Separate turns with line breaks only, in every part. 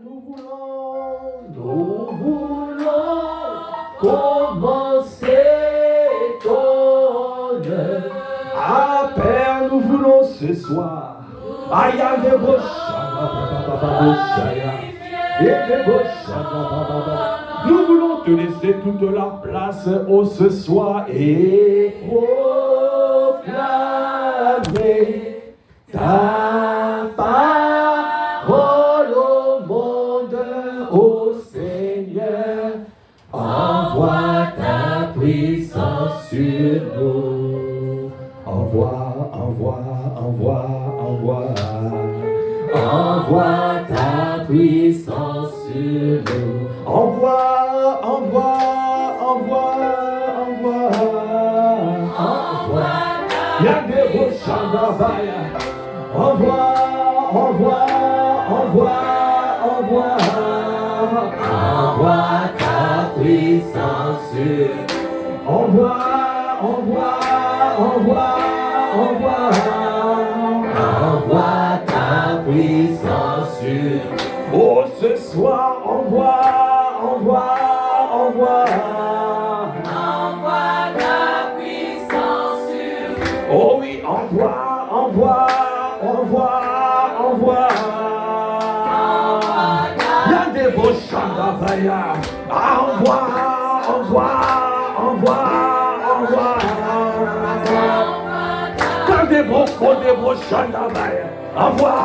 nous voulons commencer ton œuvre.
Ah Père, nous voulons ce soir. Aya de nous voulons te laisser toute la place au ce soir et proclamer ta parole au monde, ô Seigneur. Envoie ta puissance sur nous. Envoie ta puissance sur nous. Envoie. Y'a des beaux chandabaya. Envoie ta puissance sur nous. Envoie ta puissance sur nous. Oh, ce soir, envoie
ta puissance sur nous.
Oh oui, envoie Y'a des beaux chandabaya. Envoie Quand des beaux chandabaya. Envoie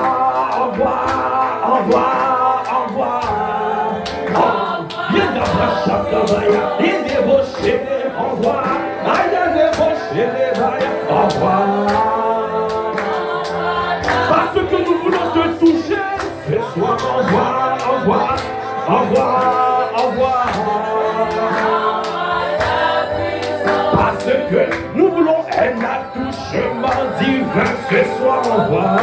Y'a des beaux chandabaya. Y'a des beaux chandabaya. Envoie Y'a des beaux chandabaya. Envoie. Parce que nous voulons te toucher ce soir. Envoie parce que nous voulons un attouchement divin ce soir. Envoie.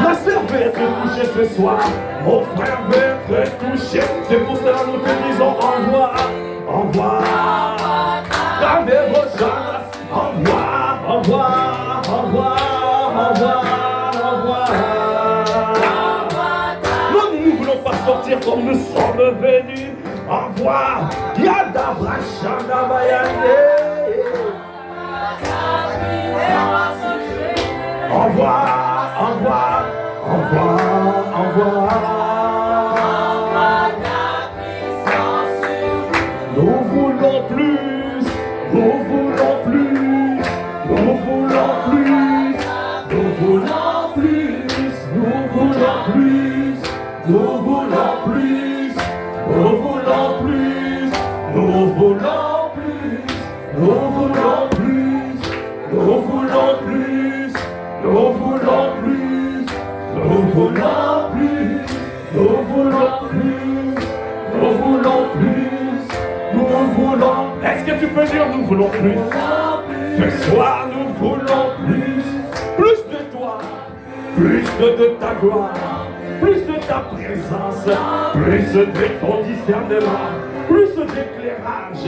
Ma sœur veut être touchée ce soir. Mon frère veut être touché. C'est pour cela que nous te disons envoie. Dans des rochers, envoie. Nous ne voulons pas sortir comme nous sommes venus. Envoie. Yada Brachanda Bayane. Envoie. Nous voulons plus. Nous voulons plus. Est-ce que tu peux dire nous voulons plus? Ce soir nous voulons plus. Plus de toi. Plus de ta gloire. Plus de ta présence. Plus de ton discernement. Plus d'éclairage.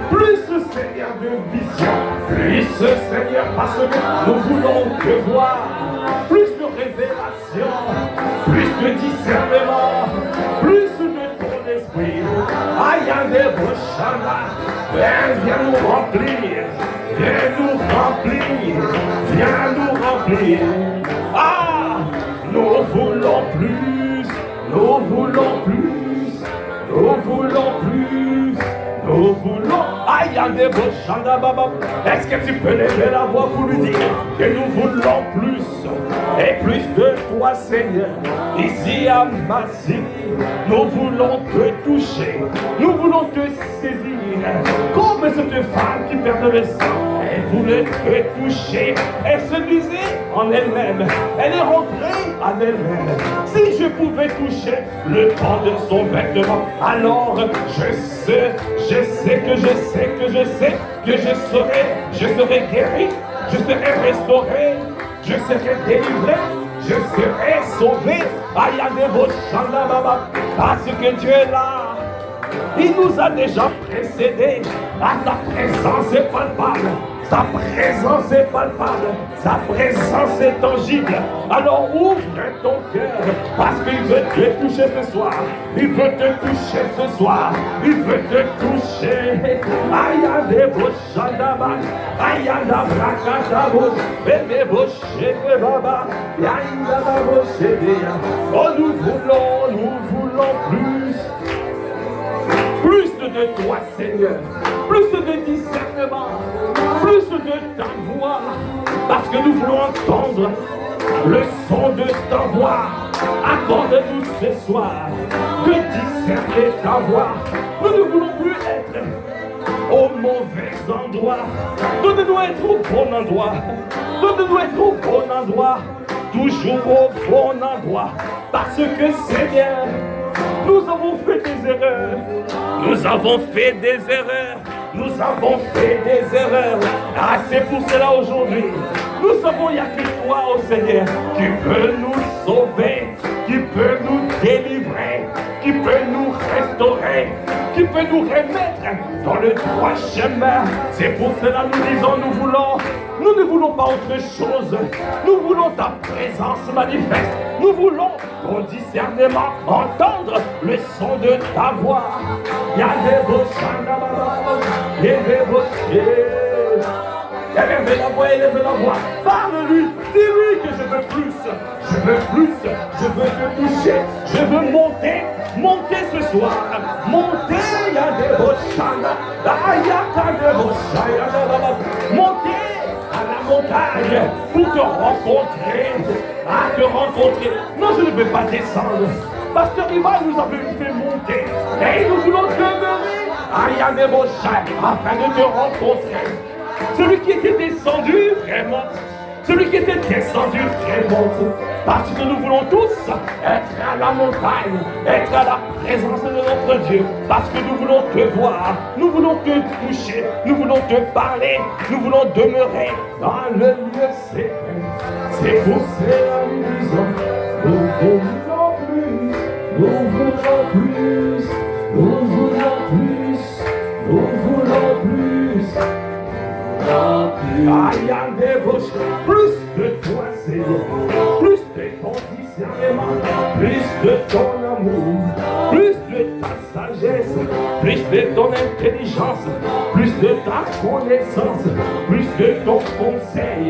Plus Seigneur de vision. Plus Seigneur parce que nous voulons te voir. Plus de révélation. Plus de discernement. Plus de ton esprit. Aïe, des Boshana. Viens nous remplir. Ah, nous voulons plus. Aïe, des Boshana Baba. Est-ce que tu peux lever la voix pour lui dire que nous voulons plus et plus de toi, Seigneur? Ici à Massy, nous voulons te toucher, nous voulons te saisir, comme cette femme qui perdait le sang. Elle voulait te toucher, elle se disait en elle-même, elle est rentrée en elle-même. Si je pouvais toucher le pan de son vêtement, alors je sais que je serai guéri, je serai restauré, je serai délivré, je serai sauvé. Parce que Dieu est là. Il nous a déjà précédés à sa présence palpable. Sa présence est palpable, sa présence est tangible. Alors ouvre ton cœur, parce qu'il veut te toucher ce soir. Il veut te toucher ce soir. Il veut te toucher. Ayande boshandaba, ayanda brakatabo, bébé boshe baba, yanda boshe bia. Oh, nous voulons plus de toi, Seigneur, plus de discernement, plus de ta voix, parce que nous voulons entendre le son de ta voix. Accorde-nous ce soir de discerner ta voix. Nous ne voulons plus être au mauvais endroit. Donne-nous être au bon endroit. Donne-nous être au bon endroit. Toujours au bon endroit. Parce que Seigneur, nous avons fait des erreurs. Nous avons fait des erreurs. Nous avons fait des erreurs. Ah, c'est pour cela aujourd'hui. Nous savons, il n'y a que toi, oh Seigneur, qui peut nous sauver, qui peut nous délivrer, qui peut nous restaurer, qui peut nous remettre dans le droit chemin. C'est pour cela nous disons, nous ne voulons pas autre chose. Nous voulons ta présence manifeste. Nous voulons ton discernement, entendre le son de ta voix. Il y a des beaux chants, il y a des beaux élevez la voix, élevez la voix. Parle-lui, dis-lui que je veux plus. Je veux plus, je veux te toucher. Je veux monter ce soir. Monter, il y a des beaux chants. Monter à la montagne pour te rencontrer. Te rencontrer. Non, je ne veux pas descendre. Pasteur Ivan nous a fait monter. Et nous voulons demeurer à Yandebosha afin de te rencontrer. Celui qui était descendu remonte. Celui qui était descendu remonte. Parce que nous voulons tous être à la montagne, être à la présence de notre Dieu. Parce que nous voulons te voir, nous voulons te toucher, nous voulons te parler, nous voulons demeurer dans le lieu secret. C'est pour cela que nous disons, nous voulons plus, nous voulons plus, nous voulons plus, nous voulons plus. Plus de toi, Seigneur, plus de ton discernement, plus de ton amour, plus de ta sagesse, plus de ton intelligence, plus de ta connaissance, plus de ton conseil,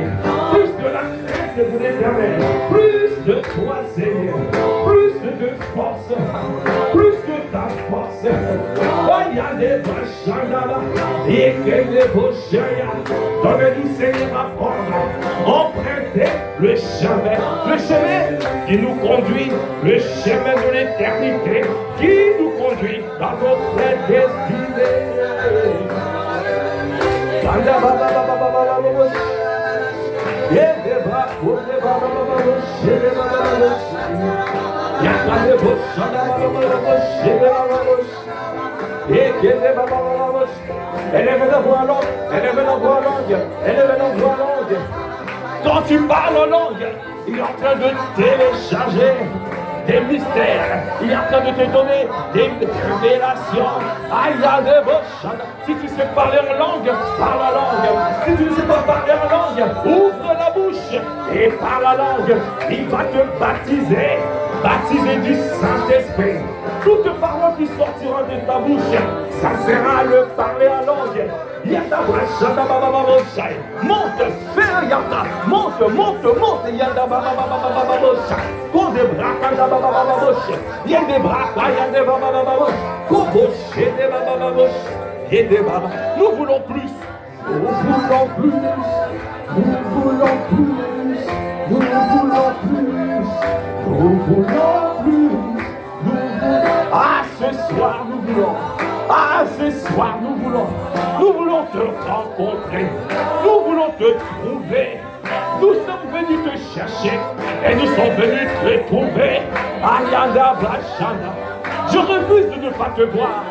plus de la crainte de l'Éternel, plus de toi, Seigneur, plus de force, plus de ta force. Il y a des bachandas et que des bochaya. Donne-nous, Seigneur, à prendre, emprunter le chemin qui nous conduit, le chemin de l'éternité, qui nous conduit dans notre destinée. Élève la voix longue, élève la voix longue, élève la voix longue. Quand tu parles en langue, il est en train de télécharger des mystères. Il est en train de te donner des révélations. Aïe, aïe, si tu sais parler en langue, parle en langue. Si tu ne sais pas parler en langue, ouvre la bouche et parle en langue. Il va te baptiser du Saint-Esprit. Toute parole qui sortira de ta bouche, ça sera le parler en langue. Yata brachata baba baba shai. Monte, fais yata. Monte, yata baba baba baba shai. Con de braca baba baba shai. Yende braca yende baba baba. Kobo shede baba baba. Yende baba. Nous voulons plus. Nous voulons plus. Nous voulons plus. Nous voulons plus. Nous voulons plus. Ah, ce soir nous voulons. Ah, ce soir nous voulons. Nous voulons te rencontrer. Nous voulons te trouver. Nous sommes venus te chercher. Et nous sommes venus te trouver. Ayanda Blachanda. Je refuse de ne pas te voir.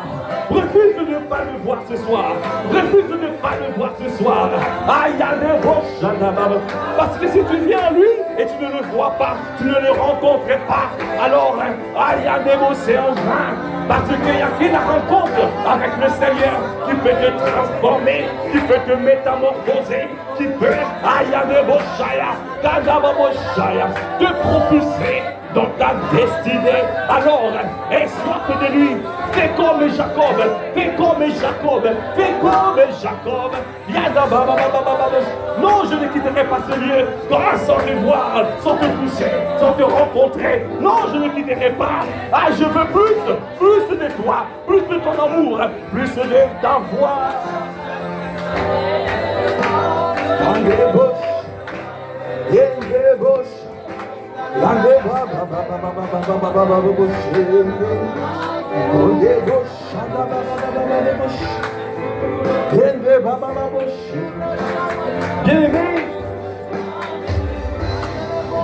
Refuse de ne pas le voir ce soir. Refuse de ne pas le voir ce soir. Ayanda Blachanda. Parce que si tu viens à lui et tu ne le vois pas, tu ne le rencontres pas, alors Ayanda, c'est en vain. Parce qu'il n'y a qu'une rencontre avec le Seigneur qui peut te transformer, qui peut te métamorphoser, qui peut, te propulser dans ta destinée. Alors, aie soif de lui. Fais comme Jacob, fais comme Jacob, fais comme Jacob. Non, je ne quitterai pas ce lieu sans te voir, sans te toucher, sans te rencontrer. Non, je ne quitterai pas. Ah, je veux plus de toi, plus de ton amour, plus de ta voix.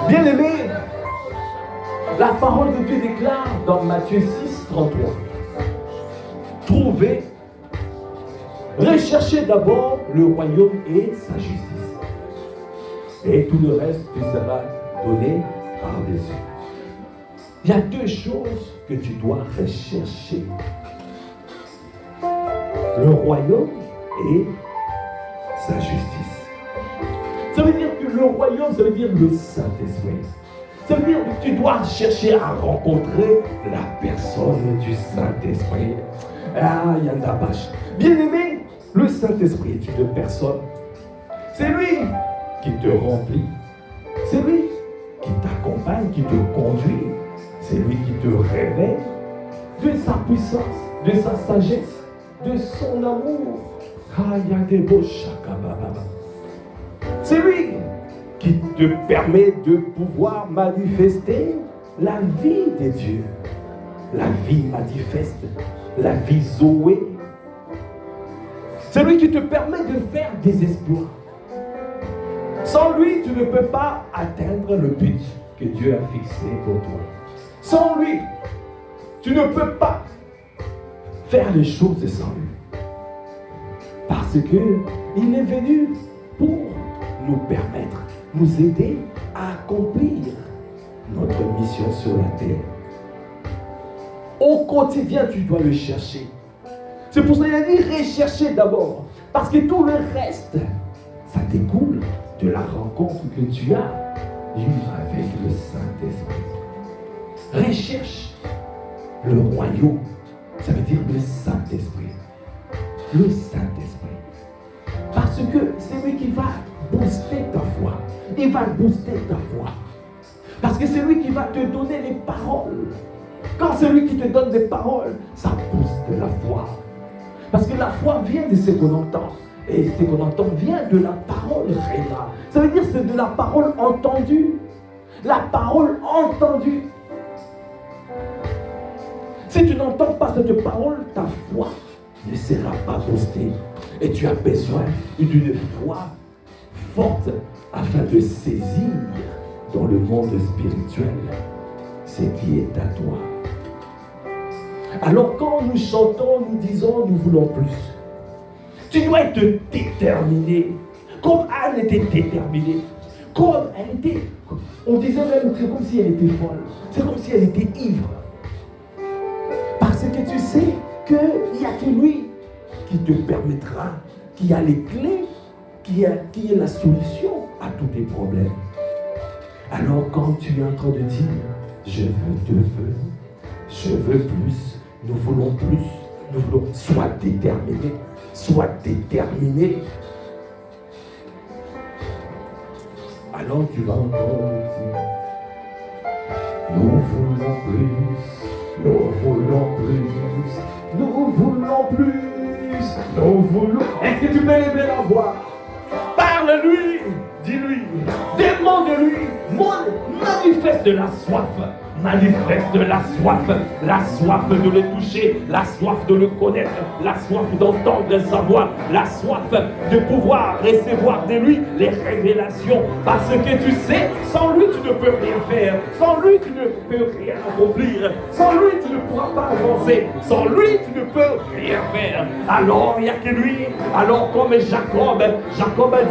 Bien-aimé, la parole de Dieu déclare dans Matthieu 6, 33. Trouvez, recherchez d'abord le royaume et sa justice. Et tout le reste te sera donné par-dessus. Il y a deux choses que tu dois rechercher. Le royaume et sa justice. Ça veut dire que le royaume, ça veut dire le Saint-Esprit. Ça veut dire que tu dois chercher à rencontrer la personne du Saint-Esprit. Ah, Yandabash. Bien-aimé, le Saint-Esprit est une personne. C'est lui qui te remplit. C'est lui qui t'accompagne, qui te conduit. C'est lui qui te révèle de sa puissance, de sa sagesse, de son amour. C'est lui qui te permet de pouvoir manifester la vie de Dieu. La vie manifeste, la vie Zoé. C'est lui qui te permet de faire des exploits. Sans lui, tu ne peux pas atteindre le but que Dieu a fixé pour toi. Sans lui, tu ne peux pas faire les choses sans lui. Parce qu'il est venu pour nous permettre, nous aider à accomplir notre mission sur la terre. Au quotidien, tu dois le chercher. C'est pour ça qu'il a dit rechercher d'abord. Parce que tout le reste, ça découle de la rencontre que tu as eue avec le Saint-Esprit. Recherche le royaume. Ça veut dire le Saint-Esprit. Le Saint-Esprit. Parce que c'est lui qui va booster ta foi. Il va booster ta foi. Parce que c'est lui qui va te donner les paroles. Quand c'est lui qui te donne des paroles, ça booste la foi. Parce que la foi vient de ce qu'on entend. Et ce qu'on entend vient de la parole réelle. Ça veut dire que c'est de la parole entendue. La parole entendue. Si tu n'entends pas cette parole, ta foi ne sera pas boostée. Et tu as besoin d'une foi forte afin de saisir dans le monde spirituel ce qui est à toi. Alors quand nous chantons, nous disons, nous voulons plus. Tu dois être déterminé. Comme Anne était déterminée. Comme elle était, on disait même, c'est comme si elle était folle. C'est comme si elle était ivre. Parce que tu sais qu'il n'y a que lui qui te permettra, qui a les clés, qui est la solution à tous tes problèmes. Alors quand tu es en train de dire, je veux plus, nous voulons plus, sois déterminé, sois déterminé. Alors tu vas encore dire, nous voulons plus, nous voulons plus, nous voulons plus, nous voulons. Est-ce que tu peux lever la voix? Parle-lui, dis-lui, demande-lui, manifeste la soif. Manifeste la soif de le toucher, la soif de le connaître, la soif d'entendre sa voix, la soif de pouvoir recevoir de lui les révélations. Parce que tu sais, sans lui tu ne peux rien faire, sans lui tu ne peux rien accomplir, sans lui tu ne pourras pas avancer, sans lui tu ne peux rien faire. Alors il n'y a que lui. Alors comme Jacob a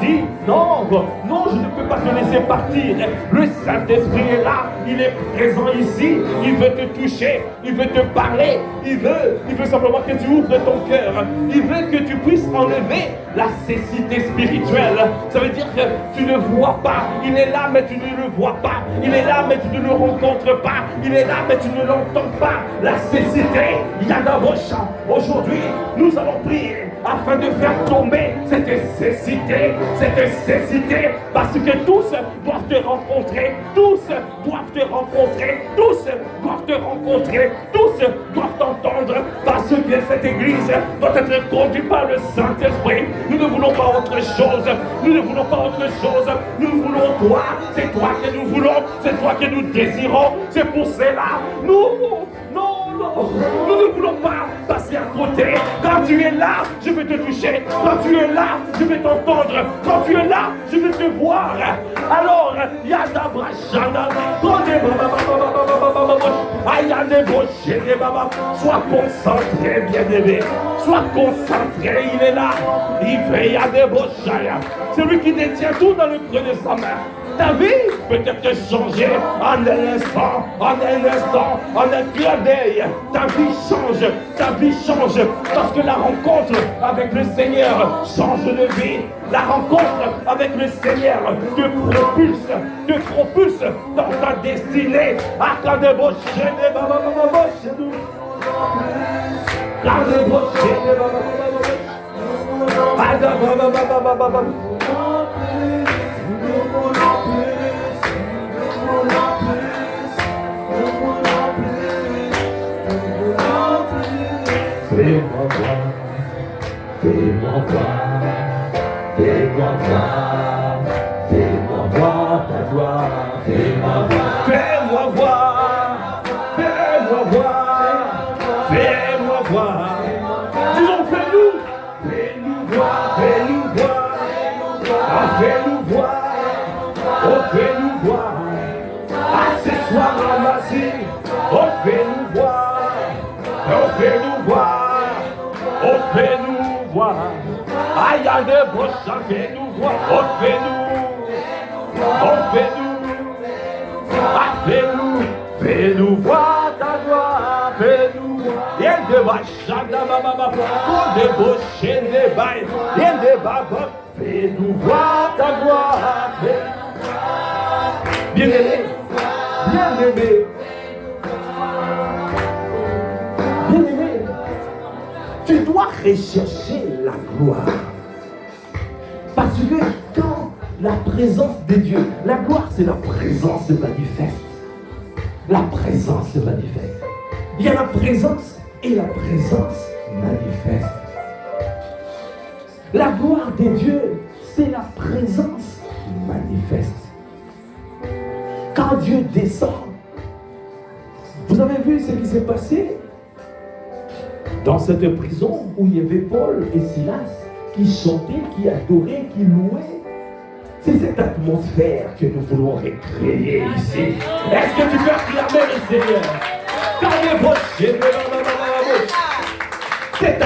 dit, non, je ne peux pas te laisser partir. Le Saint-Esprit est là, il est présent
ici, il veut te toucher, il veut te parler, il veut simplement que tu ouvres ton cœur. Il veut que tu puisses enlever la cécité spirituelle. Ça veut dire que tu ne vois pas. Il est là, mais tu ne le vois pas. Il est là, mais tu ne le rencontres pas. Il est là, mais tu ne l'entends pas. La cécité, il y a d'abord chant. Aujourd'hui, nous allons prier afin de faire tomber cette cécité, parce que tous doivent te rencontrer, tous doivent te rencontrer, tous doivent te rencontrer, tous doivent t'entendre, parce que cette église doit être conduite par le Saint-Esprit. Nous ne voulons pas autre chose, nous ne voulons pas autre chose, nous voulons toi, c'est toi que nous voulons, c'est toi que nous désirons, c'est pour cela, nous ne voulons pas passer à côté. Quand tu es là, je vais te toucher. Quand tu es là, je vais t'entendre. Quand tu es là, je vais te voir. Alors, Yadabra Shana, sois concentré, bien-aimé. Sois concentré, il est là. Il fait Yadeboshaya. C'est lui qui détient tout dans le creux de sa main. Ta vie peut être changée en un instant, en un clin d'œil. Ta vie change, parce que la rencontre avec le Seigneur change de vie. La rencontre avec le Seigneur te propulse dans ta destinée.
Fais-moi voir, fais-moi voir, fais-moi voir, fais-moi voir ta gloire, fais-moi voir,
Fais-moi voir, fais-moi voir, fais-moi voir. Disons, fais-nous voir, fais-nous voir, ah, fais-nous voir, oh, fais-nous voir. Ah, ce soir ramassé, oh, fais-nous voir, oh, fais-nous voir, oh, fais-nous voir. Aïe, aïe, de prochain, fais-nous voir, oh, fais-nous, oh, fais-nous. Ah, fais-nous voir ta gloire, fais-nous voir. Y'a de bachada, baba, pour débaucher des bails. Y'a de baba, fais-nous voir ta gloire. Bien-aimé, bien-aimé, bien-aimé, tu dois rechercher la gloire. Parce que quand la présence de Dieu, la gloire c'est la présence manifeste. La présence manifeste. Il y a la présence et la présence manifeste. La gloire de Dieu, c'est la présence manifeste. Quand Dieu descend, vous avez vu ce qui s'est passé dans cette prison où il y avait Paul et Silas qui chantaient, qui adoraient, qui louaient. C'est cette atmosphère que nous voulons recréer ici. Est-ce que tu peux acclamer le Seigneur? Cette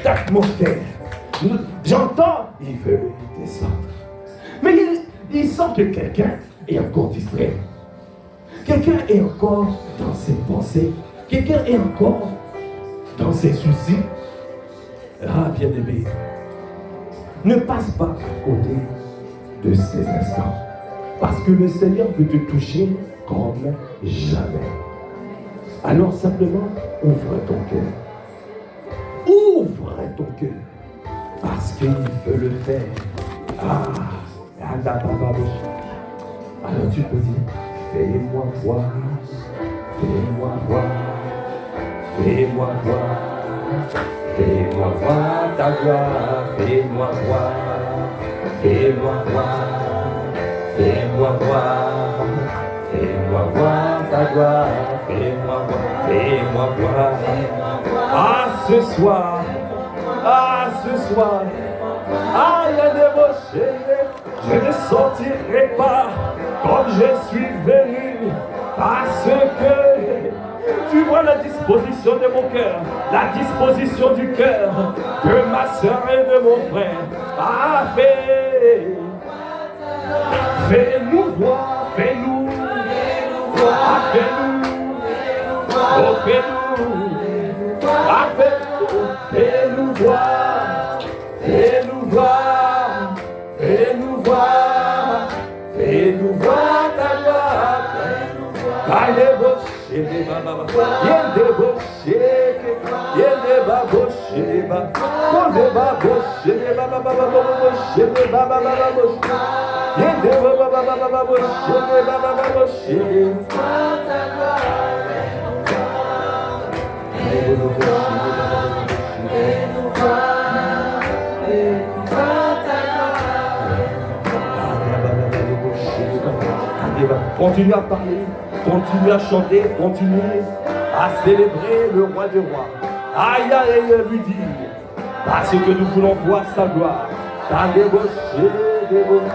atmosphère, j'entends, il veut descendre. Mais il sent que quelqu'un est encore distrait. Quelqu'un est encore dans ses pensées. Quelqu'un est encore dans ses soucis. Ah, bien-aimé, ne passe pas à côté de ces instants. Parce que le Seigneur veut te toucher comme jamais. Alors simplement, ouvre ton cœur. Ouvre ton cœur. Parce qu'il veut le faire. Alors tu peux dire, fais-moi voir. Fais-moi voir. Fais-moi voir. Fais-moi voir ta gloire, fais-moi voir, fais-moi voir, fais-moi voir, fais-moi voir ta gloire, fais-moi voir, fais-moi voir. Ah, ce soir, ah, il y a des rochers, je ne sortirai pas comme je suis venu, parce que tu vois la disposition de mon cœur, la disposition du cœur de ma soeur et de mon frère. Ah, fais-nous voir, fais-nous Oh, fais-nous. Ah, fais-nous. Fais-nous voir. Fais-nous voir. Fais-nous voir. Fais-nous voir ta gloire. Continue à parler, continue à chanter, continue à célébrer le roi des rois. Aïe, aïe, aïe, lui dire, parce que nous voulons voir sa gloire. Ta débauché, débauché.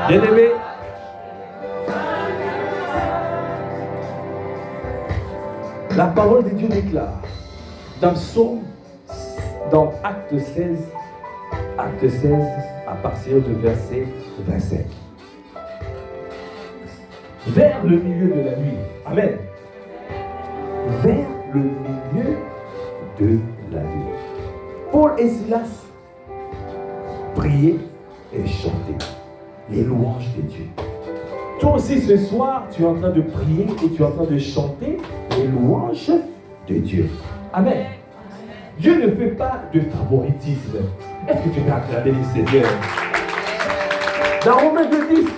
Bien-aimé, la parole de Dieu déclare dans Psaume, dans Acte 16, à partir du verset 27. Vers le milieu de la nuit. Amen. Vers le milieu de la nuit. Paul et Silas priaient et chantaient les louanges de Dieu. Toi aussi ce soir, tu es en train de prier et tu es en train de chanter les louanges de Dieu. Amen. Dieu ne fait pas de favoritisme. Est-ce que tu peux acclamer le Seigneur? Dans Romains 2:10,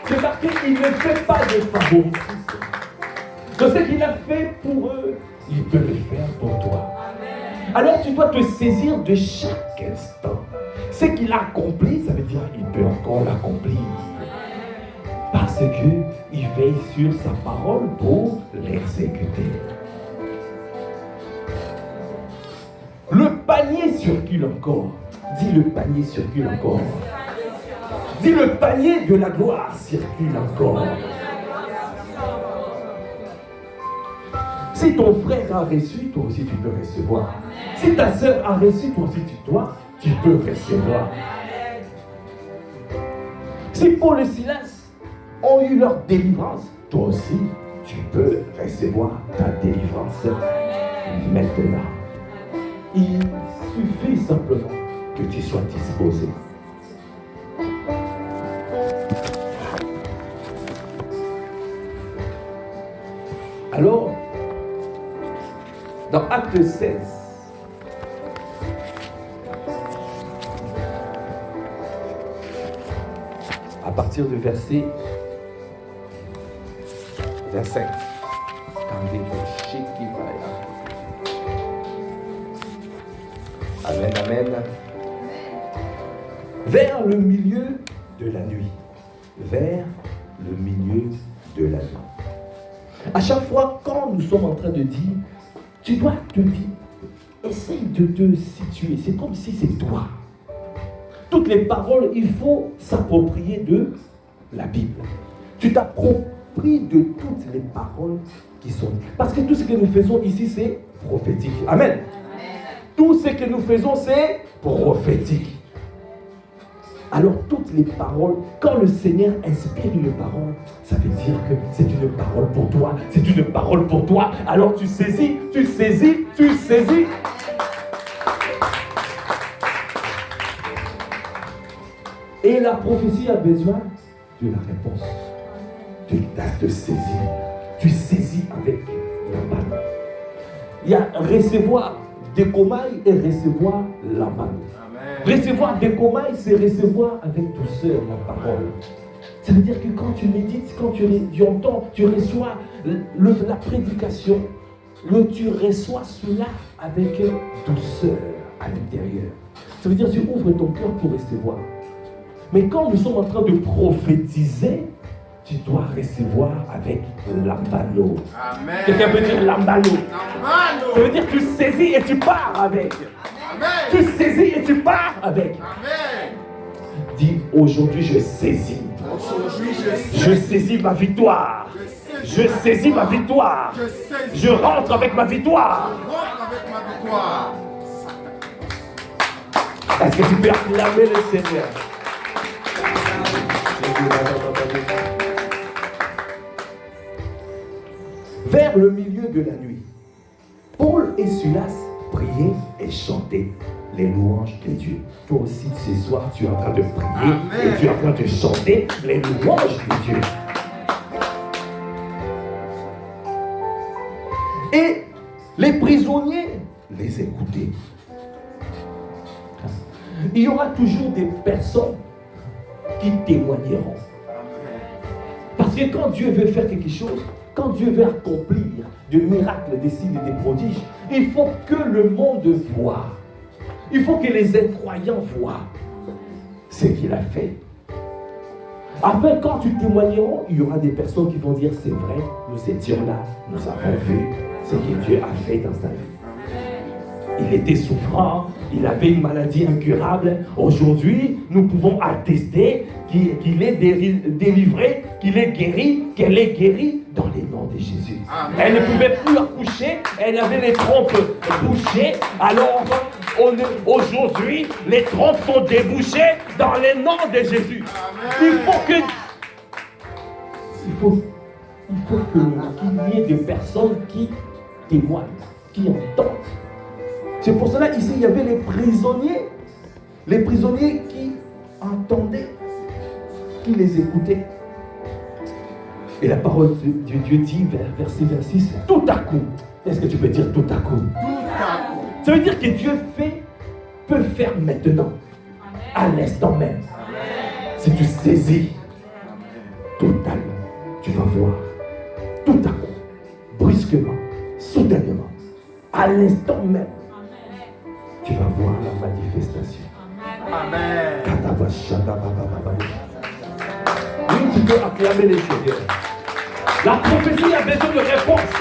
c'est marqué qu'il ne fait pas de favoritisme. De ce qu'il a fait pour eux, il peut le faire pour toi. Alors tu dois te saisir de chaque instant. Ce qu'il a accompli, ça veut dire qu'il peut encore l'accomplir. Parce qu'il veille sur sa parole pour l'exécuter. Le panier circule encore. Dis le panier circule encore. Dis le panier de la gloire circule encore. Si ton frère a reçu, toi aussi tu peux recevoir. Si ta soeur a reçu, toi aussi tu peux recevoir. Si Paul et Silas ont eu leur délivrance, toi aussi tu peux recevoir ta délivrance maintenant. Il suffit simplement que tu sois disposé. Alors, dans Acte 16, à partir du verset 25, Amen, amen. Vers le milieu de la nuit. Vers le milieu de la nuit. À chaque fois, quand nous sommes en train de dire, tu dois te dire, essaye de te situer. C'est comme si c'est toi. Toutes les paroles, il faut s'approprier de la Bible. Tu t'appropries de toutes les paroles qui sont dites. Parce que tout ce que nous faisons ici, c'est prophétique. Amen. Tout ce que nous faisons, c'est prophétique. Alors toutes les paroles, quand le Seigneur inspire une parole, ça veut dire que c'est une parole pour toi, c'est une parole pour toi. Alors tu saisis, tu saisis, tu saisis. Et la prophétie a besoin de la réponse. Tu te saisis, tu saisis avec la manne. Il y a recevoir des comailles et recevoir la manne. Recevoir des comailles, c'est recevoir avec douceur la parole. Ça veut dire que quand tu médites, quand tu entends, tu reçois la prédication, tu reçois cela avec douceur à l'intérieur. Ça veut dire que tu ouvres ton cœur pour recevoir. Mais quand nous sommes en train de prophétiser, tu dois recevoir avec l'ambano. Quelqu'un peut dire l'ambano. Ça veut dire que tu saisis et tu pars avec. Amen. Tu saisis et tu pars
avec.
Amen.
Dis aujourd'hui, je saisis.
Aujourd'hui,
Je saisis ma victoire. Je saisis ma victoire. Je rentre avec ma victoire.
rentre avec ma victoire.
Est-ce que tu peux acclamer le Seigneur? Vers le milieu de la nuit, Paul et Silas priaient et chantaient les louanges de Dieu. Toi aussi, ce soir, tu es en train de prier et tu es en train de chanter les louanges de Dieu. Et les prisonniers les écoutaient. Il y aura toujours des personnes qui témoigneront. Parce que quand Dieu veut faire quelque chose, quand Dieu veut accomplir des miracles, des signes et des prodiges, il faut que le monde voie. Il faut que les incroyants voient ce qu'il a fait. Afin, quand tu témoigneras, il y aura des personnes qui vont dire, c'est vrai, nous étions là, nous avons vu ce que Dieu a fait dans sa vie. Il était souffrant, il avait une maladie incurable. Aujourd'hui, nous pouvons attester qu'il est délivré, qu'il est guéri, qu'elle est guérie dans les noms de Jésus.
Amen.
Elle ne pouvait plus accoucher, elle avait les trompes bouchées. Alors, aujourd'hui, les trompes sont débouchées dans les noms de Jésus.
Amen.
Il faut qu'il y ait des personnes qui témoignent, qui entendent. C'est pour cela, ici, il y avait les prisonniers qui entendaient, qui les écoutaient. Et la parole de Dieu dit, verset 26, tout à coup. Est-ce que tu peux dire tout à coup?
Tout à coup.
Ça veut dire que Dieu peut faire maintenant, à l'instant même. Si tu saisis totalement, tu vas voir, tout à coup, brusquement, soudainement, à l'instant même, tu vas voir la manifestation.
Amen.
Oui, tu peux acclamer les Seigneurs. La prophétie a besoin de réponse.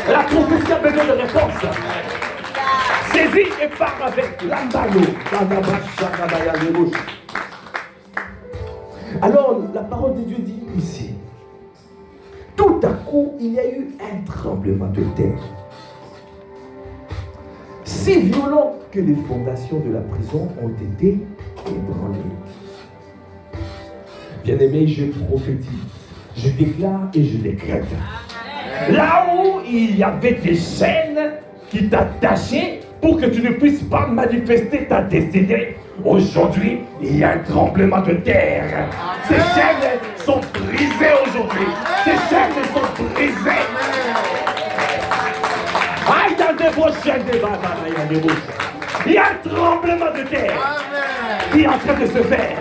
La prophétie a besoin de réponse. Saisis et pars avec l'ambalo. Alors, la parole de Dieu dit ici, tout à coup, il y a eu un tremblement de terre. Si violent que les fondations de la prison ont été ébranlées. Bien-aimé, je prophétise, je déclare et je décrète. Là où il y avait des chaînes qui t'attachaient pour que tu ne puisses pas manifester ta destinée, aujourd'hui, il y a un tremblement de terre. Ces chaînes sont brisées aujourd'hui. Ces chaînes sont brisées. Il y a un tremblement de terre qui est en train de se faire.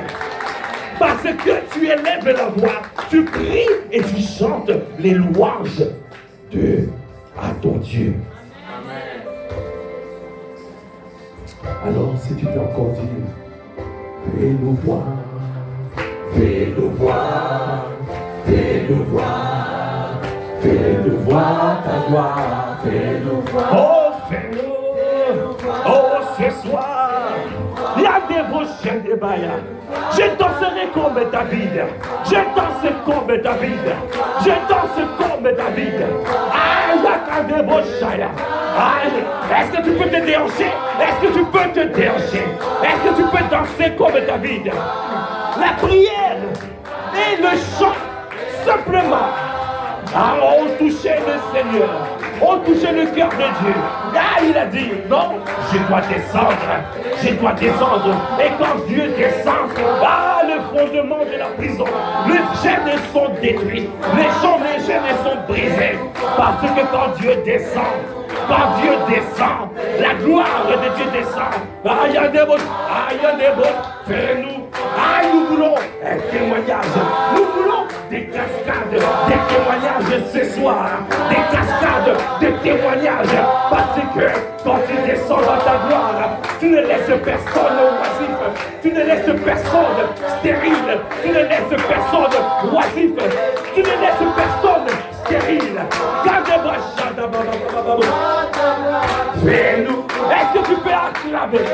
Parce que tu élèves la voix, tu pries et tu chantes les louanges à ton Dieu. Alors, si tu peux encore dire, fais-nous voir, fais-nous voir, fais-nous voir, fais-nous voir ta gloire, fais-nous voir. Oh, fais-nous, oh, ce soir, il y a des prochains débats. Je danserai comme David, je danse comme David, je danse comme David. Est-ce que tu peux te déhancher? Est-ce que tu peux te déhancher? Est-ce que tu peux danser comme David? La prière et le chant, simplement. Alors on touchait le Seigneur, on touchait le cœur de Dieu. Là il a dit, non, je dois descendre. Et quand Dieu descend, le fondement de la prison, les chaînes sont détruites, les chaînes sont brisées. Parce que quand Dieu descend, la gloire de Dieu descend. Fais-nous. Nous voulons un témoignage. Nous voulons des cascades de témoignages ce soir. Des cascades de témoignages. Parce que quand tu descends dans ta gloire, tu ne laisses personne oisif. Tu ne laisses personne stérile. Tu ne laisses personne oisif. Tu ne laisses personne stérile. Fais-nous. Est-ce que tu
peux acclamer?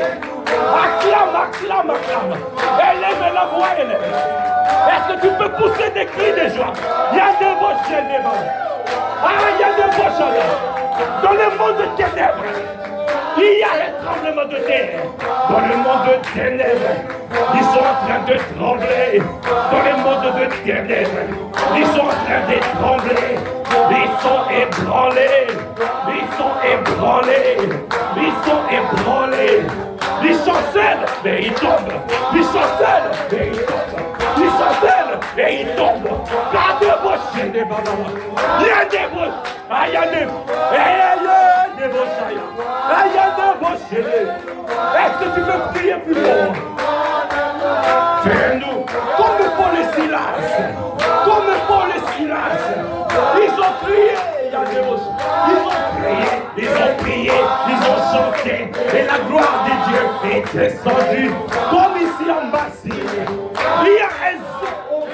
Acclame. Élève la voix, élève. Est-ce que tu peux pousser des cris de joie? Il y a des voix chez les mains. Il y a des voix chez les. Dans le monde de ténèbres, il y a un tremblement de terre. Dans le monde de ténèbres, ils sont en train de trembler. Dans le monde de ténèbres, ils sont en train de trembler. Ils sont ébranlés. Ils chancellent, mais ils tombent. Ils chancellent, mais ils tombent. Ils chancellent, mais ils tombent. Gardez-moi chez les babas. Il y a des bouches. Il y a des bouches. Il y a des bouches. Est-ce que tu peux prier plus fort? Fais-nous comme Paul et Silas. Ils ont prié. Il y a des bouches. Ils ont prié, ils ont chanté, et la gloire de Dieu est descendue, comme ici en Massy. Il y a un zoom.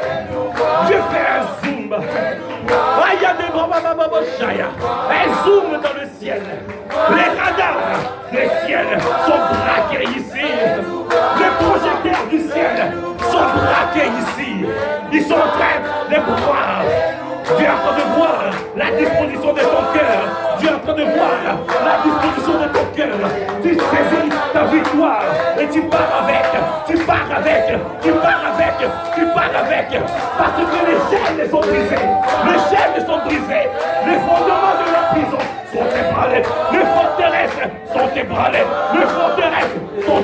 Dieu fait un zoom. Il y a des un zoom dans le ciel. Les radars du ciel sont braqués ici. Les projecteurs du ciel sont braqués ici. Ils sont en train de voir. Tu es en train de voir la disposition de ton cœur. Tu es en train de voir la disposition de ton cœur. Tu saisis ta victoire et tu pars avec. Parce que les chaînes sont brisées. Les fondements de la prison sont ébranlés. Les forteresses sont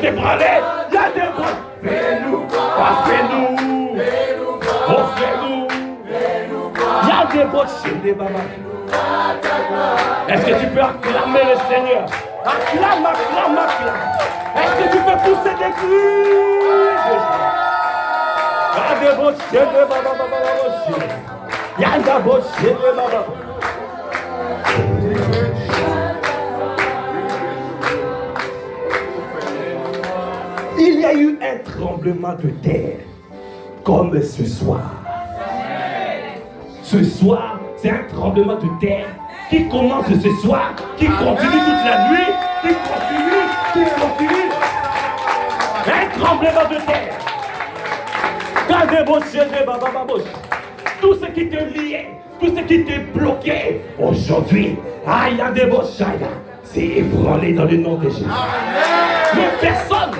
ébranlées. Il y a des bras. Fais-nous. Il y a des bottes chez les babas. Est-ce que tu peux acclamer le Seigneur? Acclame. Est-ce que tu peux pousser des cris? Il y a des bottes chez les babas. Il y a des bottes chez les babas. Il y a eu un tremblement de terre comme ce soir. Ce soir, c'est un tremblement de terre qui commence ce soir, qui continue toute la nuit, qui continue. Un tremblement de terre. Tout ce qui te liait, tout ce qui te bloquait, aujourd'hui, c'est ébranlé dans le nom de Jésus. Les personnes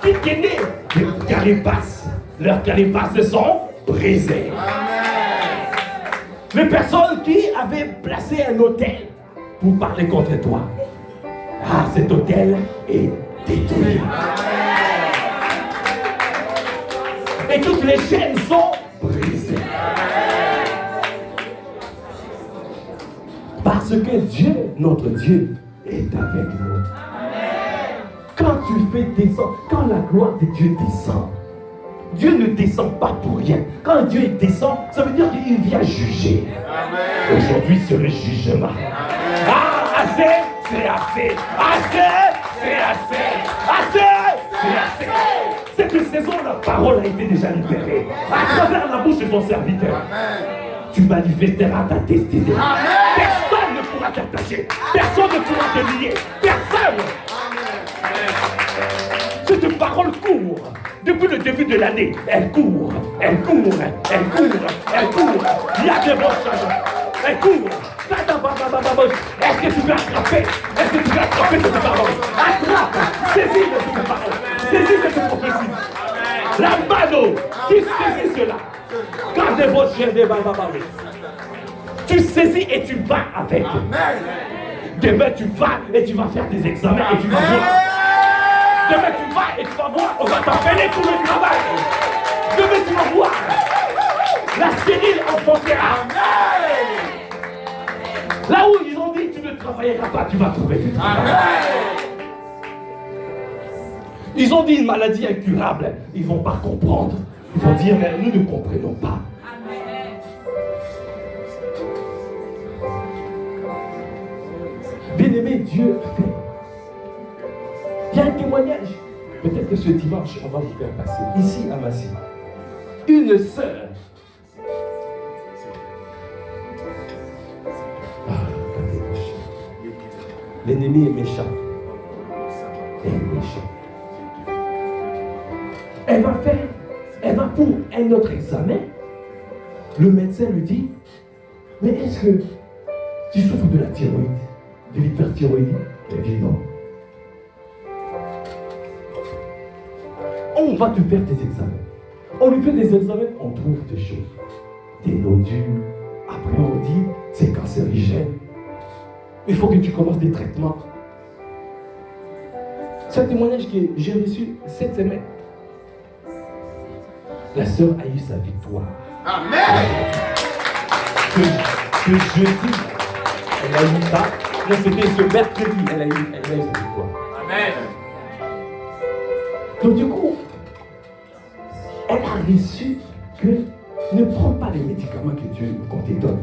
qui tenaient des calipas, leurs calipas se sont brisées. Les personnes qui avaient placé un hôtel pour parler contre toi. Cet hôtel est détruit. Et toutes les chaînes sont brisées. Parce que Dieu, notre Dieu, est avec nous. Quand tu fais descendre, quand la gloire de Dieu descend, Dieu ne descend pas pour rien. Quand Dieu descend, ça veut dire qu'il vient juger. Aujourd'hui, c'est le jugement. Assez, c'est assez. Cette saison, la parole a été déjà libérée. À travers la bouche de ton serviteur. Tu manifesteras ta destinée. Personne ne pourra t'attacher. Personne ne pourra te lier. Personne. Cette parole court. Depuis le début de l'année, elle court. Il y a des bons changements. Elle court. Est-ce que tu veux attraper? Cette parole? Attrape. Saisis de cette parole. Saisis de cette prophétie. La mano. Tu saisis cela. Quand des bons changements. Tu saisis et tu vas avec. Demain tu vas et tu vas faire des examens et tu vas voir. Demain tu vas et tu vas voir, on va t'appeler pour le travail. Demain tu vas voir. La stérile enfantera. Là où ils ont dit tu ne travailleras pas, tu vas trouver du travail. Ils ont dit une maladie incurable, ils ne vont pas comprendre. Ils vont dire mais nous ne comprenons pas. Bien-aimé, Dieu fait. Il y a un témoignage. Peut-être que ce dimanche, on va vous faire passer. Ici à Massy. Une sœur. L'ennemi est méchant.
Elle va pour un autre examen. Le médecin lui dit, mais est-ce que tu souffres de la thyroïde, de l'hyperthyroïdie? Elle dit non. On va te faire des examens. On lui fait des examens, on trouve des choses. Des nodules. Après on dit, c'est cancérigène. Il faut que tu commences des traitements. C'est un témoignage que j'ai reçu cette semaine. La sœur a eu sa victoire.
Amen.
Ce jeudi, elle a eu ça. Non, c'était ce mercredi, elle a eu sa victoire.
Amen.
Donc du coup, elle a reçu que ne prends pas les médicaments qu'on te donne.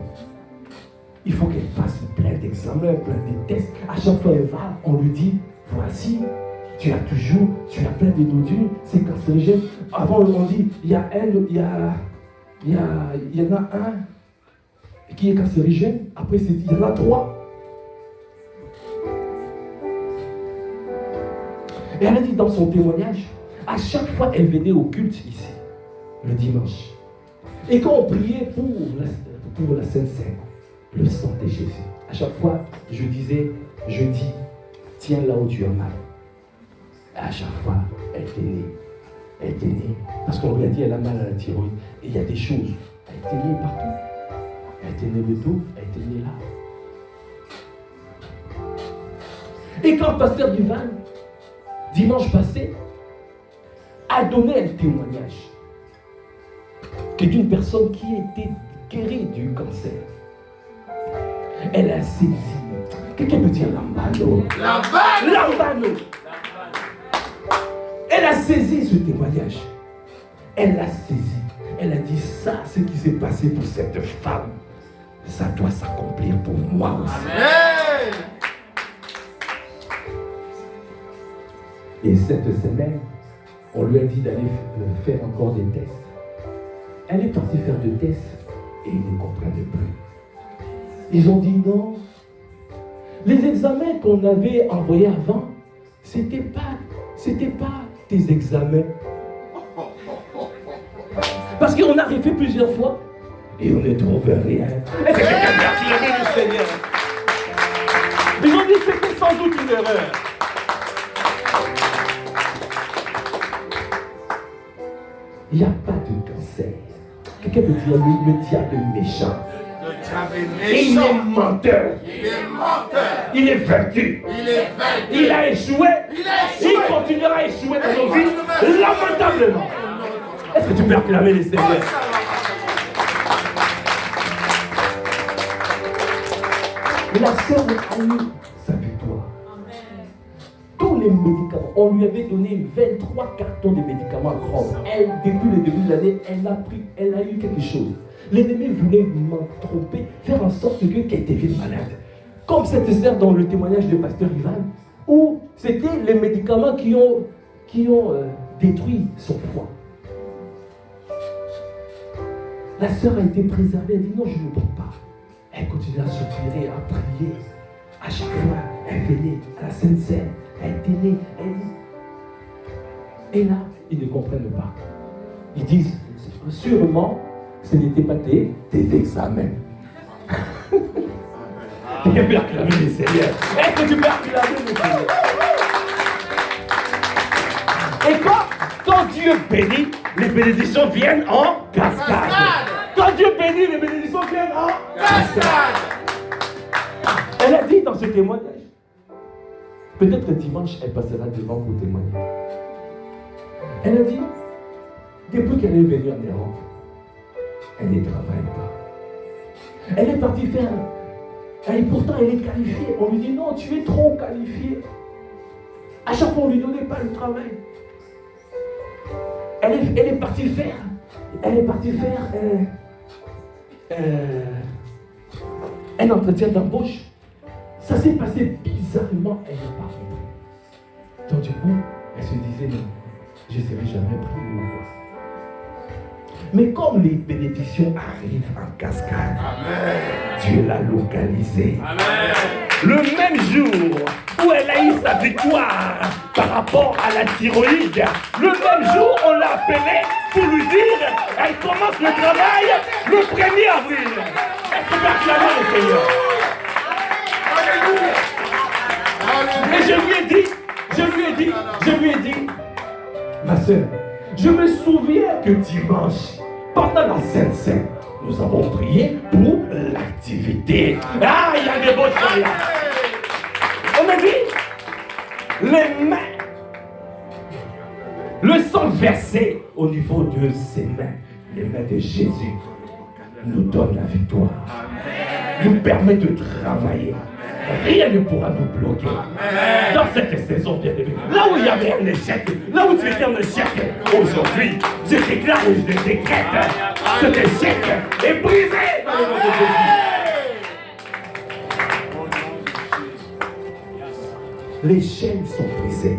Il faut qu'elle fasse plein d'examens, plein de tests. À chaque fois qu'elle va, on lui dit, voici, tu as plein de nodules, c'est cancérigène. Avant, on dit, il y en a un qui est cancérigène. Après, il y en a 3. Et elle a dit dans son témoignage, à chaque fois, elle venait au culte ici, le dimanche. Et quand on priait pour la Sainte Seine, le sang de Jésus, à chaque fois, je dis, tiens là où tu as mal. Et à chaque fois, elle était née. Parce qu'on lui a dit, elle a mal à la thyroïde. Et il y a des choses. Elle était née partout. Elle était née le dos, elle était née là. Et quand Pasteur Ivan, dimanche passé, a donné un témoignage que d'une personne qui était guérie du cancer. Elle a saisi. Quelqu'un peut dire lambano. Lambano. Elle a saisi ce témoignage. Elle l'a saisi. Elle a dit ça, ce qui s'est passé pour cette femme, ça doit s'accomplir pour moi aussi.
Amen.
Et cette semaine, on lui a dit d'aller faire encore des tests. Elle est partie faire des tests et ils ne comprennent plus. Ils ont dit non. Les examens qu'on avait envoyés avant, c'était pas tes examens. Parce qu'on a refait plusieurs fois et on ne trouve rien. Est-ce que quelqu'un a acclamé le Seigneur? Ils ont dit que c'était sans doute une erreur. Il n'y a pas de cancer. Quelqu'un peut dire le diable est méchant.
Le diable est
Il
méchant.
est menteur.
Il est menteur.
Il est vaincu.
Il est vaincu.
Il a échoué.
Il a échoué.
Il continuera à échouer dans nos vies lamentablement. Est-ce que tu peux acclamer les Seigneurs? Mais la sœur a eu sa victoire. Tous les médicaments, on lui avait donné 23 cartons de médicaments à prendre. Elle, depuis le début de l'année, elle a eu quelque chose. L'ennemi voulait m'entromper, faire en sorte qu'elle devienne malade. Comme cette sœur dans le témoignage de Pasteur Ivan, où c'était les médicaments qui ont détruit son foie. La sœur a été préservée, elle dit non, je ne prends pas. Elle continue à soupirer, à prier. À chaque fois, elle venait à la Sainte Seine, elle était née, elle dit. Et là, ils ne comprennent pas. Ils disent, sûrement, ce n'était pas tes examens. Quelqu'un peut acclamer le Seigneur. Est-ce que tu peux acclamer le Seigneur? Et quand Dieu bénit, les bénédictions viennent en cascade. Quand Dieu bénit, les bénédictions viennent en cascade. Elle a dit dans ce témoignage, peut-être dimanche, elle passera devant pour témoigner. Elle a dit, depuis qu'elle est venue en Europe, elle ne travaille pas. Elle est partie faire, pourtant elle est qualifiée. On lui dit, non, tu es trop qualifiée. À chaque fois, on ne lui donnait pas le travail. Elle est partie faire un entretien d'embauche. Ça s'est passé bizarrement, elle n'est pas compris. Donc du coup, elle se disait, non, je ne serai jamais pris au revoir. Mais comme les bénédictions arrivent en cascade, Amen. Dieu l'a localisée.
Amen.
Le même jour où elle a eu sa victoire par rapport à la thyroïde, le même jour on l'a
appelé pour lui dire, elle commence le travail le 1er avril. Est-ce que tu as acclamé le Seigneur? Et je lui ai dit, ma soeur, je me souviens que dimanche, pendant la Sainte Seine, nous avons prié pour l'activité. Ah, il y a des beaux choses là. On m'a dit, les mains, le sang versé au niveau de ses mains, les mains de Jésus, nous donne la victoire, nous permet de travailler. Rien ne pourra nous bloquer. Dans cette saison, bien aimé, là où il y avait un échec, là où tu étais en échec, aujourd'hui, je déclare et je décrète, cet échec est brisé dans le nom de Jésus. Les chaînes sont brisées,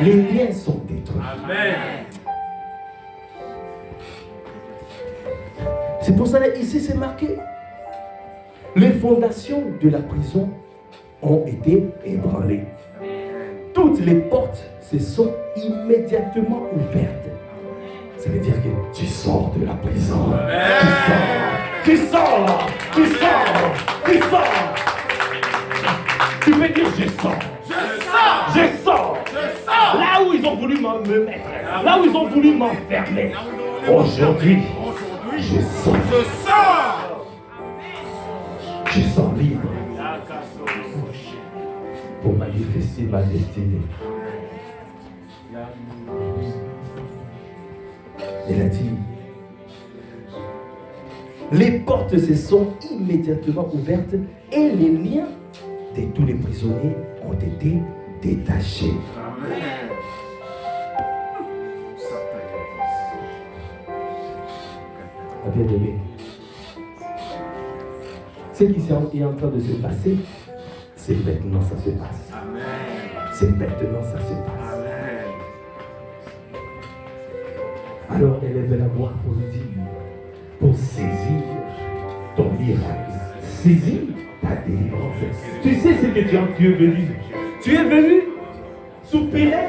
les liens sont détruits. C'est pour ça que ici c'est marqué. Les fondations de la prison ont été ébranlées. Toutes les portes se sont immédiatement ouvertes. Ça veut dire que tu sors de la prison. Tu sors. Tu peux dire je sors. Là où ils ont voulu me mettre, là où ils ont voulu m'enfermer. Aujourd'hui, je sors. Je sors libre pour manifester ma destinée. Elle a dit, les portes se sont immédiatement ouvertes et les liens de tous les prisonniers ont été détachés. Bien-aimé, ce qui est en train de se passer, c'est maintenant ça se passe. C'est maintenant ça se passe. Alors élève la voix pour lui dire, pour saisir ton miracle, saisir ta délivrance. Tu sais ce que tu es venu. Tu es venu soupirer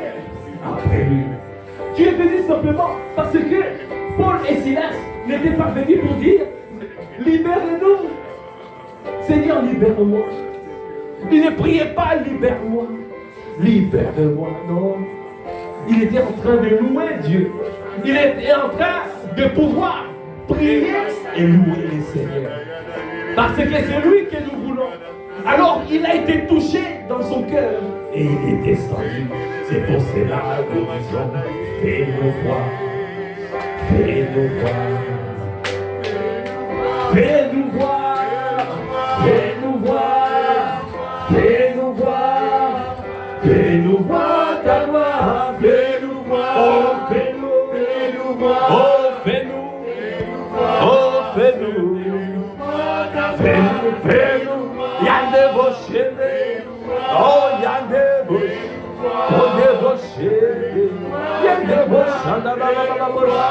après lui. Tu es venu simplement parce que Paul et Silas n'étaient pas venus pour dire, libère-nous. Seigneur, libère-moi. Il ne priait pas, libère-moi. Libère-moi, non. Il était en train de louer Dieu. Il était en train de pouvoir prier et louer le Seigneur. Parce que c'est lui que nous voulons. Alors il a été touché dans son cœur et il est descendu. C'est pour cela que nous disons, fais-nous voir. Fais-nous voir. Fais-nous voir. Fais-nous voir. Fais-nous voir. Fais-nous voir ta gloire. Fais-nous voir. Oh, fais-nous. Fais-nous voir. Oh, fais-nous. Oh, fais-nous. Fais-nous. Fais-nous. Yande boshende. Oh, yande boshende. Yande boshende. Yande boshanda baba baba boshende.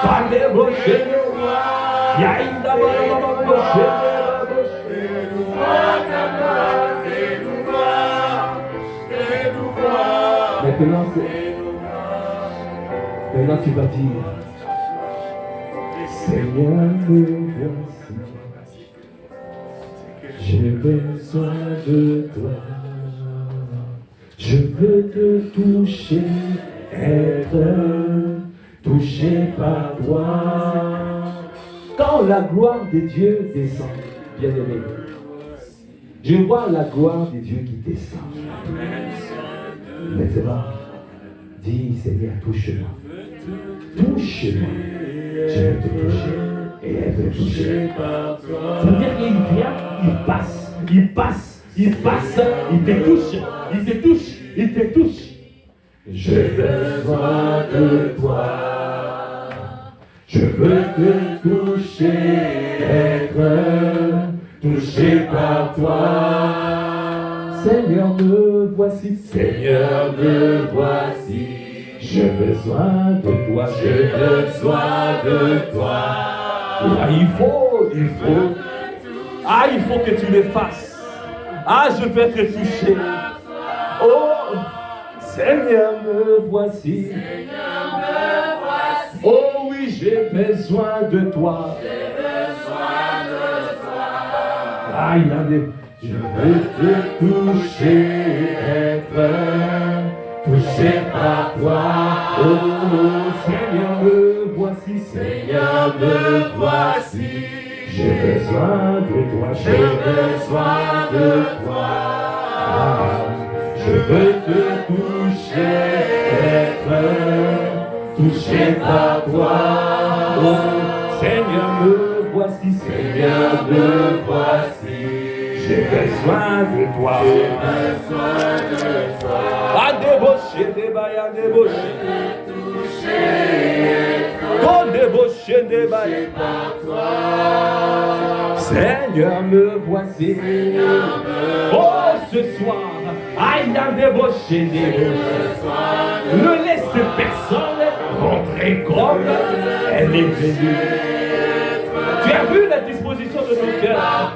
Yande boshende. Yanda baba baba boshende. Maintenant tu vas dire, Seigneur, me voici, j'ai besoin de toi, je veux te toucher, être touché par toi. Quand la gloire de Dieu descend, bien aimé, je vois la gloire de Dieu qui descend. Maintenant, dis Seigneur, touche-moi. Touche-moi. Je vais te toucher et être touché par toi. Ça veut dire qu'il vient, il passe, il te touche, il te touche, il te touche. J'ai besoin de toi. Je veux te toucher, être touché par toi. Seigneur, me voici, Seigneur, me voici. J'ai besoin de toi, j'ai besoin de toi. Ah, il faut que tu le fasses. Ah, je vais te toucher. Oh, Seigneur, me voici. Seigneur, me voici.
j'ai besoin de toi. Ah, il a des... Je veux te toucher, être touché par toi. Oh Seigneur, me voici, Seigneur, me voici. J'ai besoin de toi, j'ai besoin de toi. Ah, je veux te toucher, être touché par toi. Oh Seigneur, me voici, Seigneur, me voici. J'ai besoin de toi. J'ai besoin de toi. À débaucher, débailler, à débaucher. Oh, débaucher, débailler. Seigneur, me voici. Oh, ce soir, aïe, à débaucher, débaucher. Ne laisse personne rentrer comme elle est venue. Tu as vu la disposition de nos cœurs.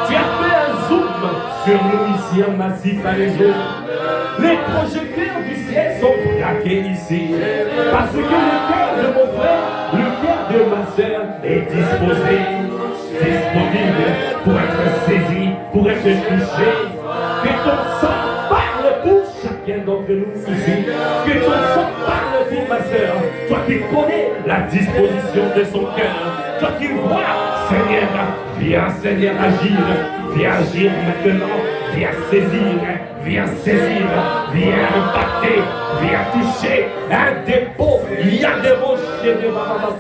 Tu as fait un zoom sur nous ici en massif à les autres. Les projecteurs du ciel sont braqués ici. Parce que le cœur de mon frère, le cœur de ma sœur est disposé, disponible pour être saisi, pour être touché. Que ton sang parle pour chacun d'entre nous ici. Que ton sang parle pour ma sœur. Toi qui connais la disposition de son cœur. Toi qui vois, Seigneur, viens Seigneur agir. Viens agir maintenant. Viens saisir. Viens saisir. Viens impacter. Viens toucher un dépôt. Il y a des rochers de Baba.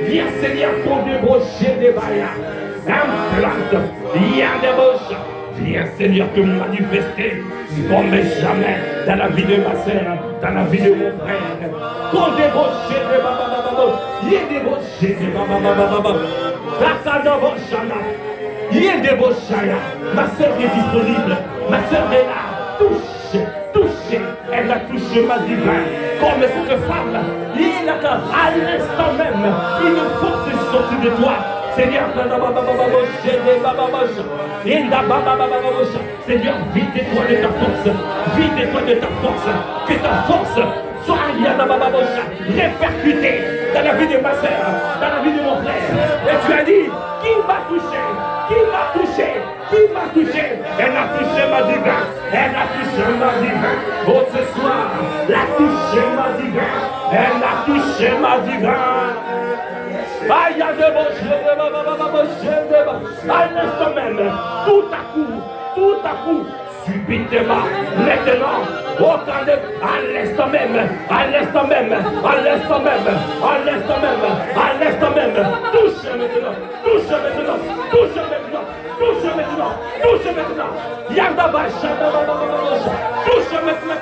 Viens Seigneur pour débaucher des baillards. Un plante. Il y a des roches. Viens Seigneur te manifester comme jamais dans la vie de ma sœur, dans la vie de mon frère. Qu'on débauche de Baba, il est débauché de Baba, il est débauché. Ma sœur est disponible, ma sœur est là. Touche, touche, elle a touché ma divine. Comme cette femme, il a à l'instant même, une force est sortie de toi. Seigneur, Seigneur, vide-toi de ta force, vide-toi de ta force, que ta force soit répercutée dans la vie de ma sœur, dans la vie de mon frère. Et tu as dit, qui m'a touché? Qui m'a touché? Qui m'a touché? Elle a touché ma divine, elle a touché ma divine. Oh, ce soir, elle a touché ma divine, elle a touché ma divine. Aïe, à l'instant même, tout à coup, subitement, maintenant, à l'instant même, touche maintenant, Yandaba, touche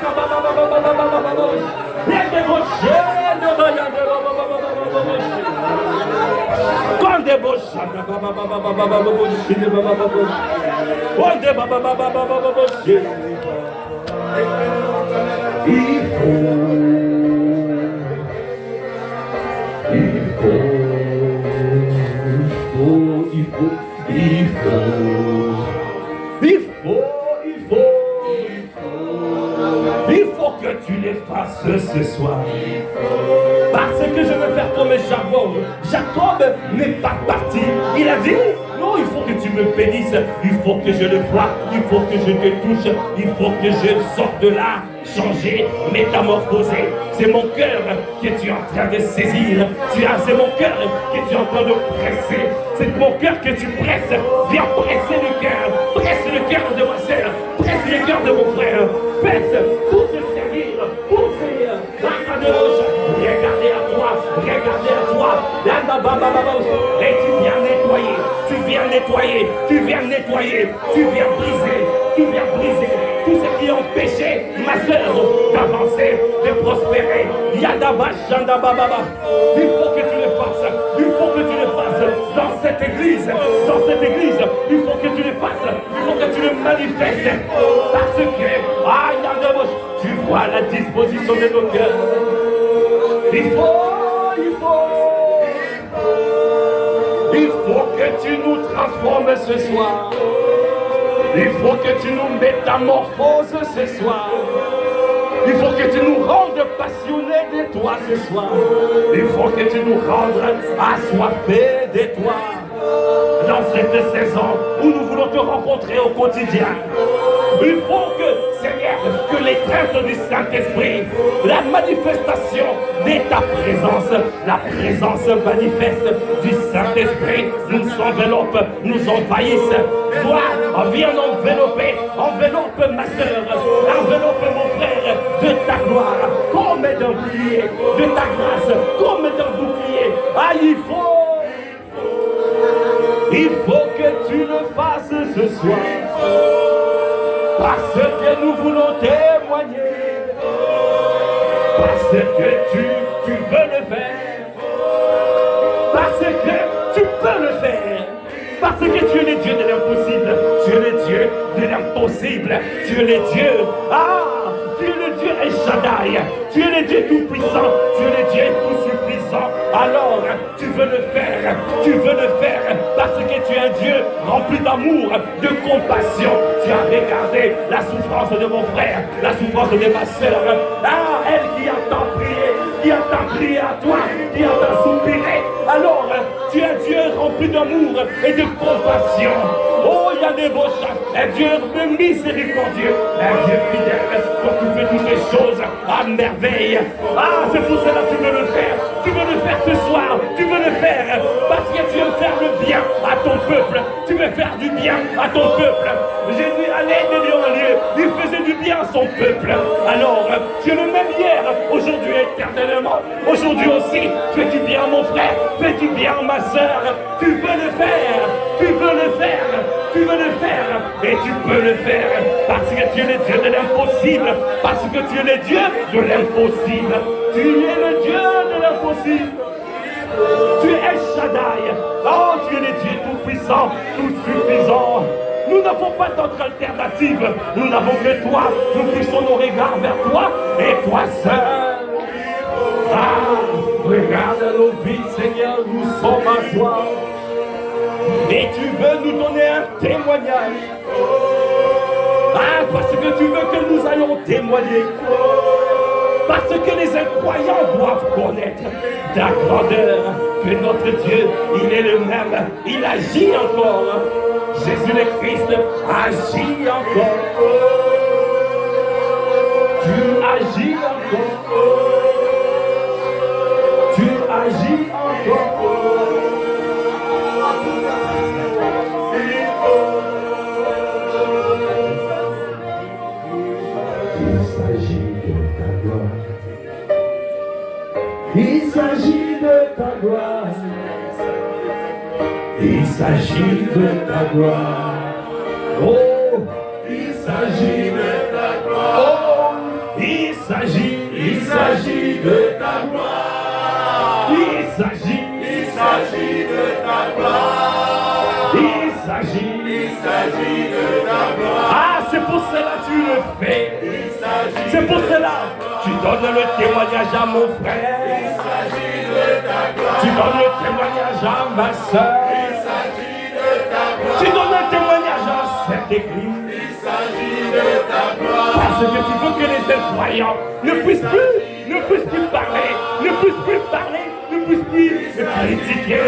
Il faut que tu les fasses ce soir. Parce que je veux faire comme Jacob. Jacob n'est pas parti. Il a dit, non, il faut que tu me bénisses. Il faut que je le vois. Il faut que je te touche. Il faut que je sorte de là. Changer, métamorphoser. C'est mon cœur que tu es en train de saisir. C'est mon cœur que tu es en train de presser. C'est mon cœur que tu presses. Viens presser le cœur. Presse le cœur de ma sœur. Presse le cœur de mon frère. Presse pour te servir. Pour servir. Regardez à toi. Regardez à toi. Et tu viens nettoyer. Tu viens nettoyer. Tu viens nettoyer. Tu viens briser. Tu viens briser. Tout ce qui empêchait ma sœur d'avancer, de prospérer. Yadaba, Shandababa. Il faut que tu le fasses. Il faut que tu le fasses dans cette église. Dans cette église, il faut que tu le fasses. Il faut que tu le manifestes. Parce que, Yadaba, tu vois la disposition de nos cœurs. Il faut que tu nous transformes ce soir. Il faut que tu nous métamorphoses ce soir.
Il faut que tu nous rendes passionnés de toi ce soir. Il faut que tu nous rendes assoiffés de toi. Dans cette saison où nous voulons te rencontrer au quotidien. Il faut que, Seigneur, que l'étreinte du Saint-Esprit, la manifestation de ta présence, la présence manifeste du Saint-Esprit nous enveloppe, nous envahisse. Toi, viens enveloppe ma soeur, enveloppe mon frère de ta gloire, comme d'un bouclier, de ta grâce, comme d'un bouclier. Ah, il faut que tu le fasses ce soir. Parce que nous voulons témoigner. Parce que tu veux le faire. Parce que tu peux le faire. Parce que tu es le Dieu de l'impossible. Tu es le Dieu de l'impossible. Tu es le Dieu. Tu es le Dieu El Shaddai. Tu es le Dieu tout-puissant. Tu es le Dieu tout-suffisant. Alors, tu veux le faire. Tu veux le faire parce que tu es un Dieu rempli d'amour, de compassion. Tu as regardé la souffrance de mon frère, la souffrance de ma soeur. Elle qui a tant prié, qui a tant crié à toi, qui a tant soupiré. Alors, tu es un Dieu rempli d'amour et de compassion. Oh, il y a des beaux chats. Un Dieu miséricordieux, un Dieu fidèle, quand tu fais toutes les choses à merveille. C'est pour cela que tu veux le faire. Tu veux le faire ce soir. Tu veux le faire parce que tu veux faire le bien à ton peuple. Tu veux faire du bien à ton peuple. Jésus allait de lieu en lieu. Il faisait du bien à son peuple. Alors, tu es le même hier, aujourd'hui éternellement. Aujourd'hui aussi, fais du bien à mon frère. Fais du bien à ma soeur. Tu veux le faire. Tu veux le faire. Tu veux le faire. Et tu peux le faire parce que tu es le Dieu de l'impossible. Parce que tu es le Dieu de l'impossible. Tu es le Dieu de l'impossible. Tu es El Shaddai. Tu es le Dieu tout-puissant, tout-suffisant. Nous n'avons pas d'autre alternative. Nous n'avons que toi. Nous fixons nos regards vers toi et toi seul. Regarde nos vies, Seigneur, nous sommes à toi. Et tu veux nous donner un témoignage. Parce que tu veux que nous ayons témoigner. Parce que les incroyants doivent connaître ta grandeur. Que notre Dieu, il est le même. Il agit encore. Jésus le Christ agit encore. Tu agis encore. Tu agis encore.
Il s'agit de ta gloire. Il s'agit de ta gloire. Oh, il s'agit de ta gloire. Oh, il s'agit de ta gloire. Il s'agit de ta gloire. Il s'agit de ta gloire. C'est pour cela que tu le fais. C'est pour cela que tu donnes le témoignage à mon frère. Tu donnes le témoignage à ma soeur. Tu donnes le témoignage à cette église. Parce que tu veux que les incroyants ne puissent plus parler, ne puissent plus critiquer.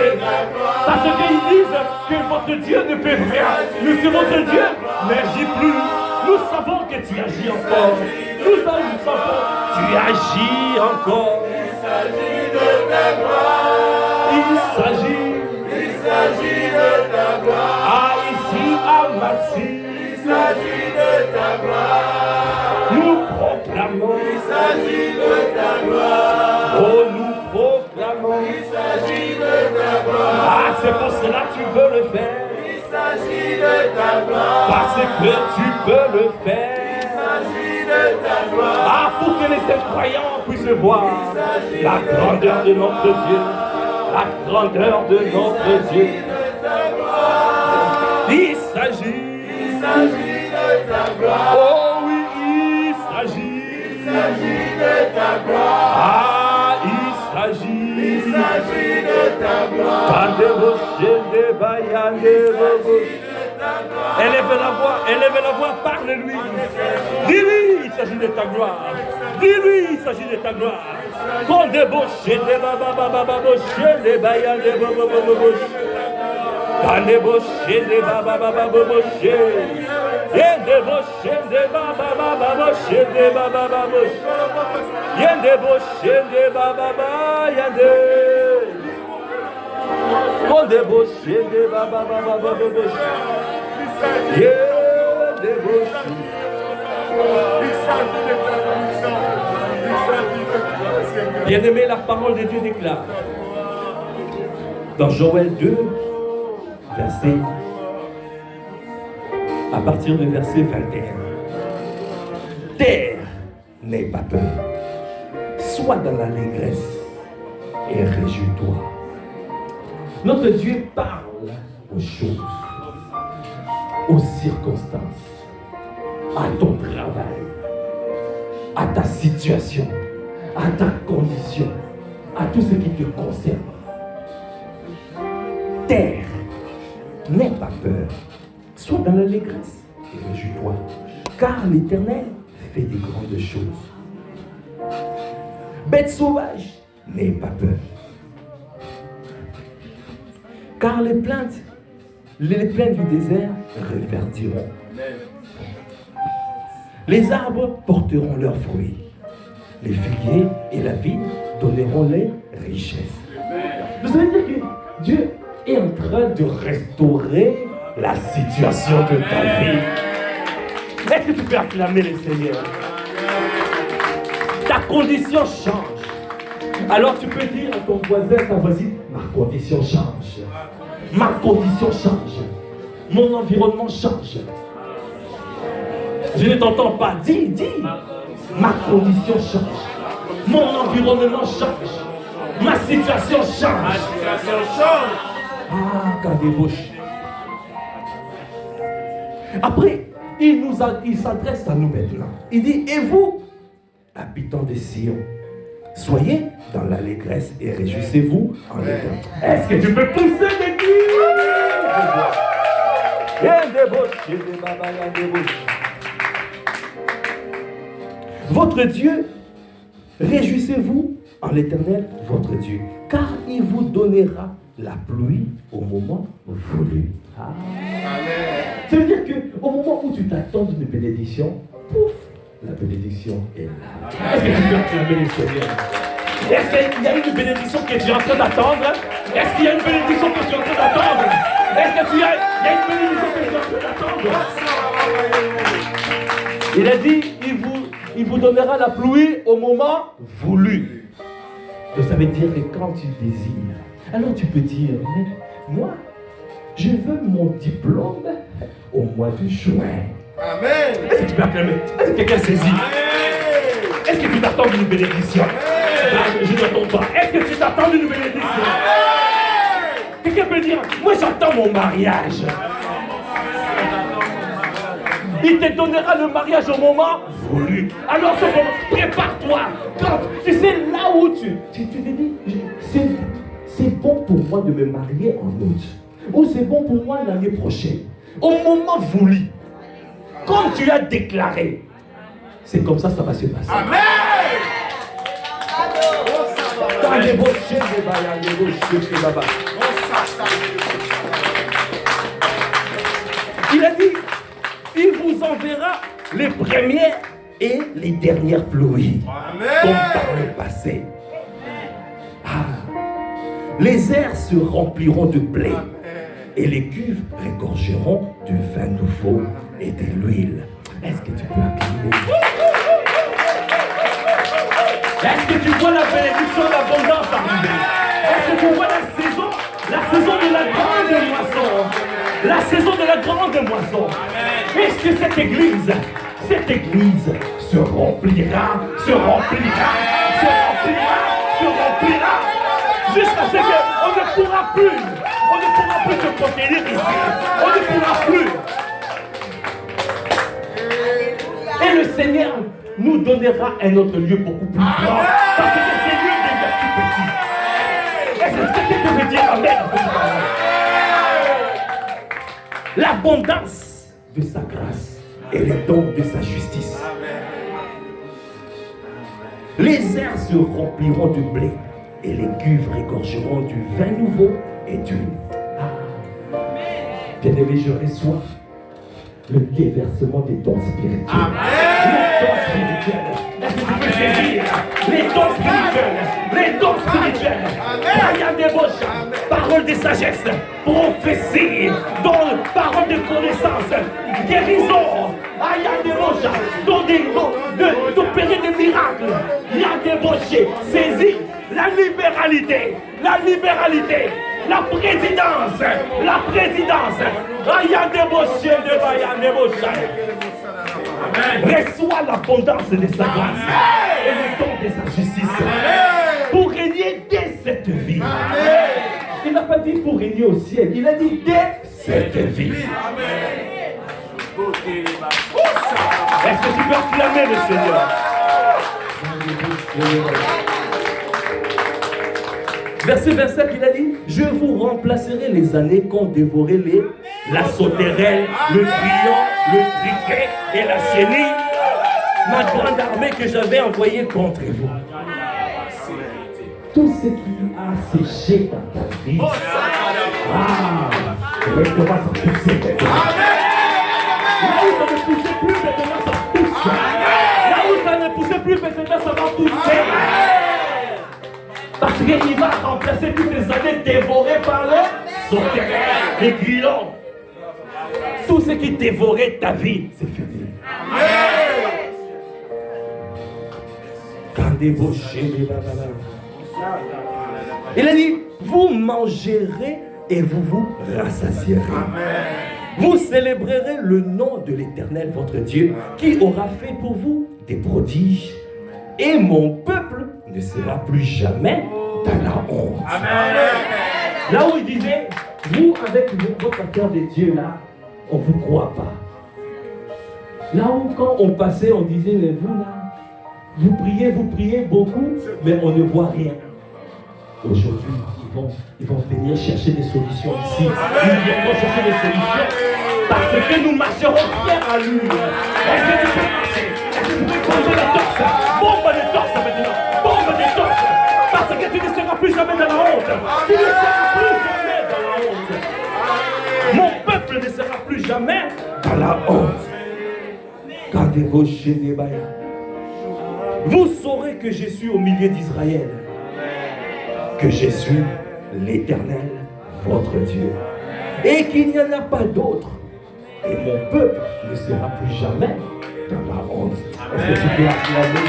Parce qu'ils disent que votre Dieu ne fait rien, que votre Dieu n'agit plus. Nous savons que tu agis encore. Nous savons, tu agis encore. Il s'agit de ta gloire. Il s'agit de ta gloire. Ici à Massy. Il s'agit de ta gloire. Nous proclamons. Il s'agit de ta gloire. Oh, nous proclamons. Il s'agit de ta gloire. C'est pour cela que tu veux le faire. Il s'agit de ta gloire. Parce que tu peux le faire. Il s'agit de ta gloire. Pour que les incroyants puissent voir la grandeur de notre Dieu. La grandeur de notre Dieu. Il s'agit de ta gloire. Oh oui, il s'agit de ta gloire. Il s'agit de ta gloire. Élève la voix, parle-lui. Dis-lui, il s'agit de ta gloire.
Dis-lui, il s'agit de ta gloire. Qu'on débauche des babababababoshe, des baïa des bababababoshe. Qu'on débauche des bababababoshe. Yen débauche des bababababoshe, des babababoshe. Yen débauche des bababa, yen de. Qu'on débauche des bababababoshe. Yen débauche. Bien-aimé, la parole de Dieu déclare dans Joël 2, verset, à partir du verset 21. Terre, n'aie pas peur, sois dans l'allégresse et réjouis-toi. Notre Dieu parle aux choses, aux circonstances, à ton travail, à ta situation, à ta condition, à tout ce qui te concerne. Terre, n'aie pas peur, sois dans l'allégresse et réjouis-toi, car l'Éternel fait des grandes choses. Bête sauvage, n'aie pas peur, car les plaines du désert reverdiront. Les arbres porteront leurs fruits. Les figuiers et la vigne donneront les richesses. Vous savez dire que Dieu est en train de restaurer la situation de ta vie. Est-ce que tu peux acclamer le Seigneur? Ta condition change. Alors tu peux dire à ton voisin, ta voisine, ma condition change. Ma condition change. Mon environnement change. Je ne t'entends pas. Dis. Ma condition change. Mon environnement change. Ma situation change. Ah, Kadébouche. Après, il s'adresse à nous maintenant. Il dit, et vous, habitants de Sion, soyez dans l'allégresse et réjouissez-vous en l'Éternel. Est-ce que tu peux pousser des cris? Votre Dieu, réjouissez-vous en l'Éternel, votre Dieu, car il vous donnera la pluie au moment voulu. Ah. Ça veut dire qu'au moment où tu t'attends d'une bénédiction, pouf, la bénédiction est là. Est-ce que tu peux acclamer le Seigneur? Est-ce qu'il y a une bénédiction que tu es en train d'attendre? Est-ce qu'il y a une bénédiction que tu es en train d'attendre? Est-ce que il y a une bénédiction que tu es en train d'attendre? Il a dit, il vous donnera la pluie au moment voulu. Ça veut dire que quand tu désires, alors tu peux dire, mais moi, je veux mon diplôme au mois de juin.
Amen.
Est-ce que tu peux acclamer? Est-ce que quelqu'un saisit? Est-ce que tu t'attends d'une bénédiction? Je n'attends pas. Est-ce que tu t'attends d'une bénédiction? Quelqu'un peut dire, moi j'attends mon mariage. Il te donnera le mariage au moment voulu. Alors ce moment, prépare-toi. Quand tu sais là où tu te dis, c'est bon pour moi de me marier en août. Ou c'est bon pour moi l'année prochaine. Au moment voulu. Comme tu as déclaré. C'est comme ça va se passer.
Amen.
Il a dit, il vous enverra les premières et les dernières pluies.
Amen.
Comme par le passé. Ah. Les airs se rempliront de blé.
Amen.
Et les cuves regorgeront du vin nouveau et de l'huile. Est-ce que tu peux acclamer? Est-ce que tu vois la bénédiction, l'abondance arriver? Est-ce que tu vois la saison de la grande moisson? La saison de la grande moisson. Est-ce que cette église se remplira, jusqu'à ce qu'on ne pourra plus se conquérir ici. On ne pourra plus. Et le Seigneur nous donnera un autre lieu beaucoup plus grand. Parce que ce lieu devient tout petit. Est-ce que tu peux dire amen? L'abondance de sa grâce et les dons de sa justice. Les airs se rempliront de blé et les cuves régorgeront du vin nouveau et d'huile. Ah. Bien-aimé, je reçois le déversement des dons spirituels. Les dons spirituels. Est-ce que tu peux saisir les dons spirituels? Les dons spirituels. Rien d'ébauche. Parole de sagesse. Prophétie. Don, parole de connaissance. Guérison. Rien d'ébauche. Don d'opérer des miracles. Rien d'ébauché. Saisis la libéralité. La libéralité. La présidence. La présidence. Rien d'ébauché. Rien d'ébauché. Reçois l'abondance de sa grâce et le don de sa justice pour régner dès cette vie. Il n'a pas dit pour régner au ciel, il a dit dès cette vie. Est-ce que tu peux acclamer le Seigneur? Verset 25, il a dit: je vous remplacerai les années qu'ont dévoré la sauterelle, le grillon, le criquet et la chenille, ma grande armée que j'avais envoyée contre vous. Tout ce qui a séché dans ta vie, commence à pousser maintenant. Là où ça ne poussait plus, maintenant ça pousse. Là où ça ne poussait plus, maintenant ça va pousser. Parce qu'il va remplacer toutes les années dévorées par le sauterelle, les grillons. Tout ce qui dévorait ta vie, c'est fini. Il a dit: vous mangerez et vous vous rassasierez. Vous célébrerez le nom de l'Éternel, votre Dieu, qui aura fait pour vous des prodiges. Et mon peuple ne sera plus jamais dans la honte. Là où il disait: vous, avec votre cœur de Dieu, là, on ne vous croit pas. Là où, quand on passait, on disait: mais vous, là, vous priez beaucoup, mais on ne voit rien. Aujourd'hui, ils vont venir chercher des solutions ici. Ils viendront chercher des solutions parce que nous marcherons bien à lui. Est-ce que tu peux marcher? Est-ce que tu peux prendre la torse? Bombe de torse maintenant. Bombe de torse. Parce que tu ne seras plus jamais dans la honte. Tu ne seras plus jamais dans la honte. Mon peuple ne sera plus jamais dans la honte. Vous saurez que je suis au milieu d'Israël, que je suis l'Éternel, votre Dieu, et qu'il n'y en a pas d'autre. Et mon peuple ne sera plus jamais dans la honte. Est-ce que tu peux acclamer?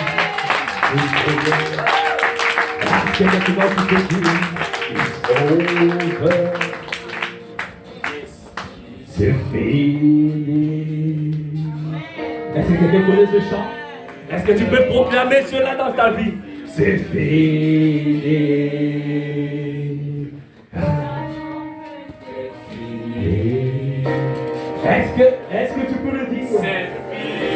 Parce que maintenant tu peux dire: it's over. C'est fini. Est-ce que quelqu'un connaît ce chant? Est-ce que tu peux proclamer cela dans ta vie? C'est fini. Est-ce que tu peux le dire? C'est fini.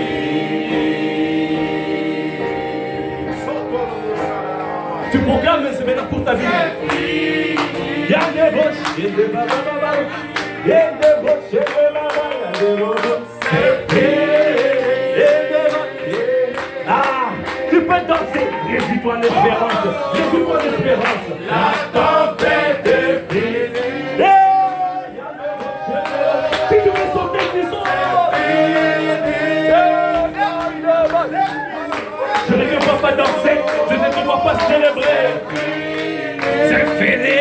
Tu proclames, mais c'est maintenant pour ta vie. Il y a des boches, il y a des babababas, il y a des boches, il y a des babababas, il y a des boches. C'est fini. Ah, tu peux danser. Réjouis-toi l'espérance. Réjouis-toi l'espérance. La tempête est finie. Si tu veux sauter, tu sautes. Je ne te vois pas danser. Je ne te vois pas célébrer. C'est fini.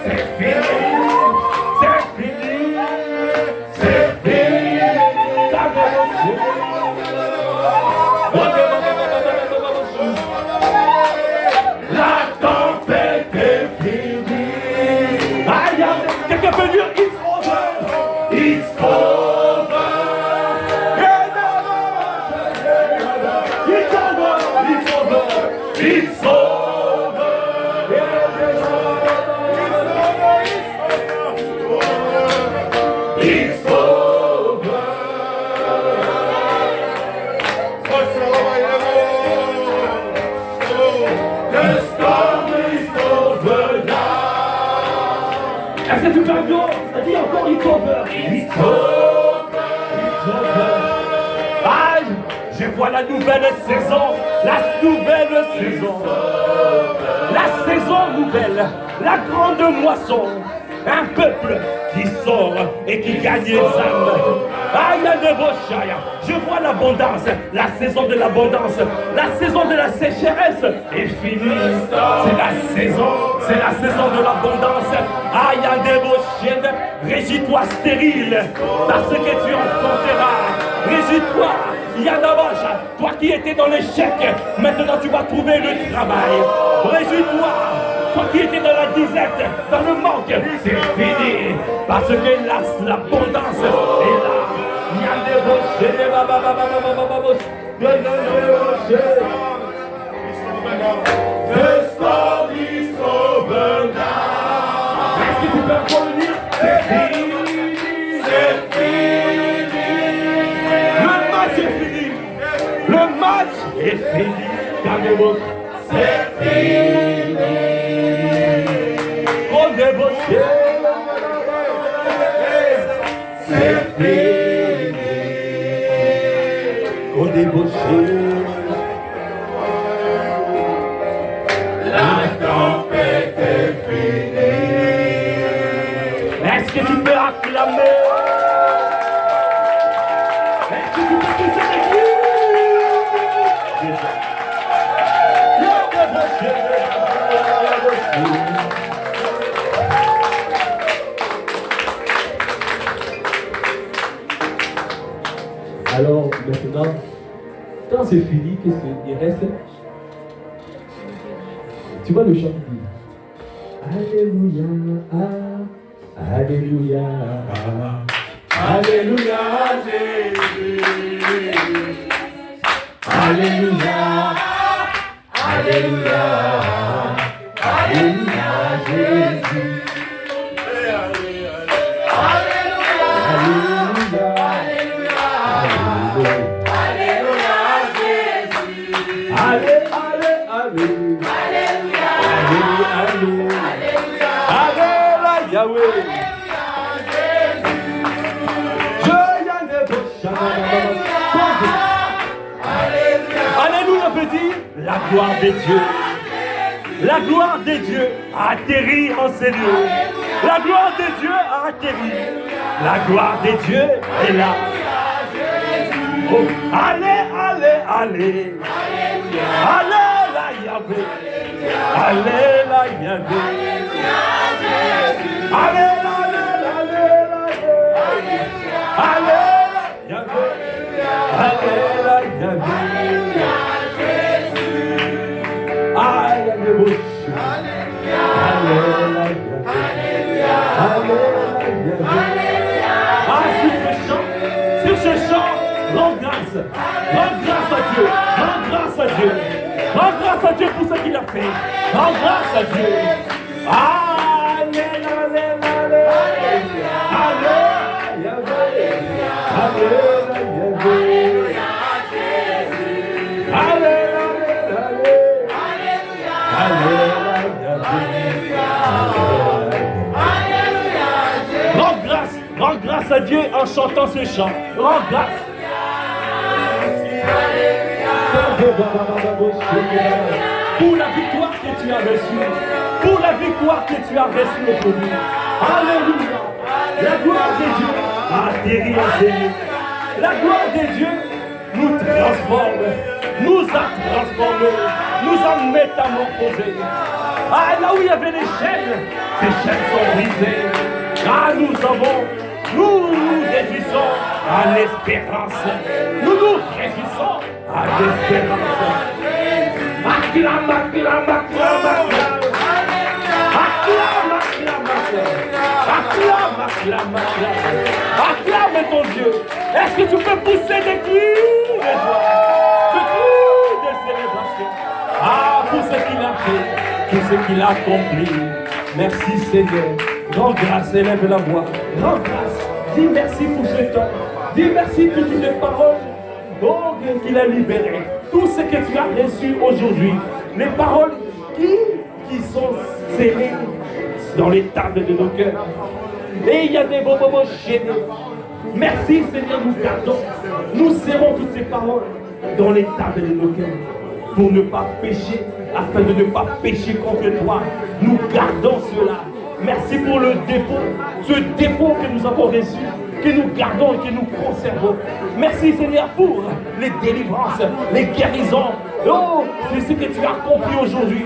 C'est fini. C'est fini. C'est fini. La tempête est finie. Aïe, quelqu'un peut dire: it's over. It's over. It's over. It's over. It's over. It's over. Est-ce que tu peux encore? Dis encore: it's over. It's over. It's over. Aïe, je vois la nouvelle saison. la nouvelle saison, la saison nouvelle, la grande moisson, un peuple qui sort et qui gagne les âmes. Aïe, je vois l'abondance, la saison de l'abondance, la saison de la sécheresse est finie. C'est la saison de l'abondance. Aïe, régis-toi stérile, parce que tu enfanteras. Régis-toi, Yanabash, toi qui étais dans l'échec, maintenant tu vas trouver le travail. Régis-toi, toi qui étais dans la disette, dans le manque, c'est fini, parce que l'abondance est là. Est-ce que tu peux encore le dire? C'est fini, c'est fini. Le match est fini. Le match est fini. Gardez-vous. C'est fini. On débauche. C'est fini. On débauche. La tempête est finie. Est-ce que tu peux acclamer? Est-ce que tu peux pousser des cris? Alors maintenant, quand c'est fini, qu'est-ce qu'il reste? Tu vois le chant qui dit Alléluia, Alléluia, Alléluia, Jésus. Alléluia, Alléluia, Alléluia, Jésus. Alléluia veut dire la gloire de Dieu. La gloire de Dieu a atterri en ces lieux. La gloire de Dieu a atterri. La gloire de Dieu est là. Oh, allez, allez, allez. Allez là, Yahvé. Allez là, Yahvé. Allez là, allez, allez, allez. Allez, Yahvé. Allez là, Yahvé. Allez, Yahvé. Allez là, sur ce chant, rends grâce à Dieu, rends grâce à Dieu, rends grâce à Dieu pour ce qu'il a fait, rends grâce à Dieu. Allez, allez, allez, allez, rends grâce à Dieu en chantant ce chant. Rends grâce. Pour la victoire que tu as reçue. Pour la victoire que tu as reçue aujourd'hui. Alléluia. La gloire de Dieu a atterri en Seigneur. La gloire de Dieu nous transforme, nous a transformés, nous a métamorphosés. Ah, là où il y avait les chaînes, ces chaînes sont brisées. Ah, nous nous réjouissons à l'espérance. Nous nous réjouissons à l'espérance. Acclame, acclame, acclame, acclame. Acclame, acclame, acclame. Acclame, acclame, acclame. Acclame ton Dieu. Est-ce que tu peux pousser des cris de joie, des cris de célébration? Ah, pour ce qu'il a fait, pour ce qu'il a accompli. Merci Seigneur. Rends grâce, élève la voix. Rends grâce. Dis merci pour ce temps. Dis merci pour toutes les paroles qu'il a libérées. Tout ce que tu as reçu aujourd'hui. Les paroles qui sont scellées dans les tables de nos cœurs. Et il y a des bobos chaînés. Merci Seigneur, nous gardons. Nous serrons toutes ces paroles dans les tables de nos cœurs. pour ne pas pécher, afin de ne pas pécher contre toi. Nous gardons cela. Merci pour le dépôt, ce dépôt que nous avons reçu, que nous gardons et que nous conservons. Merci Seigneur pour les délivrances, les guérisons. Oh, c'est ce que tu as accompli aujourd'hui.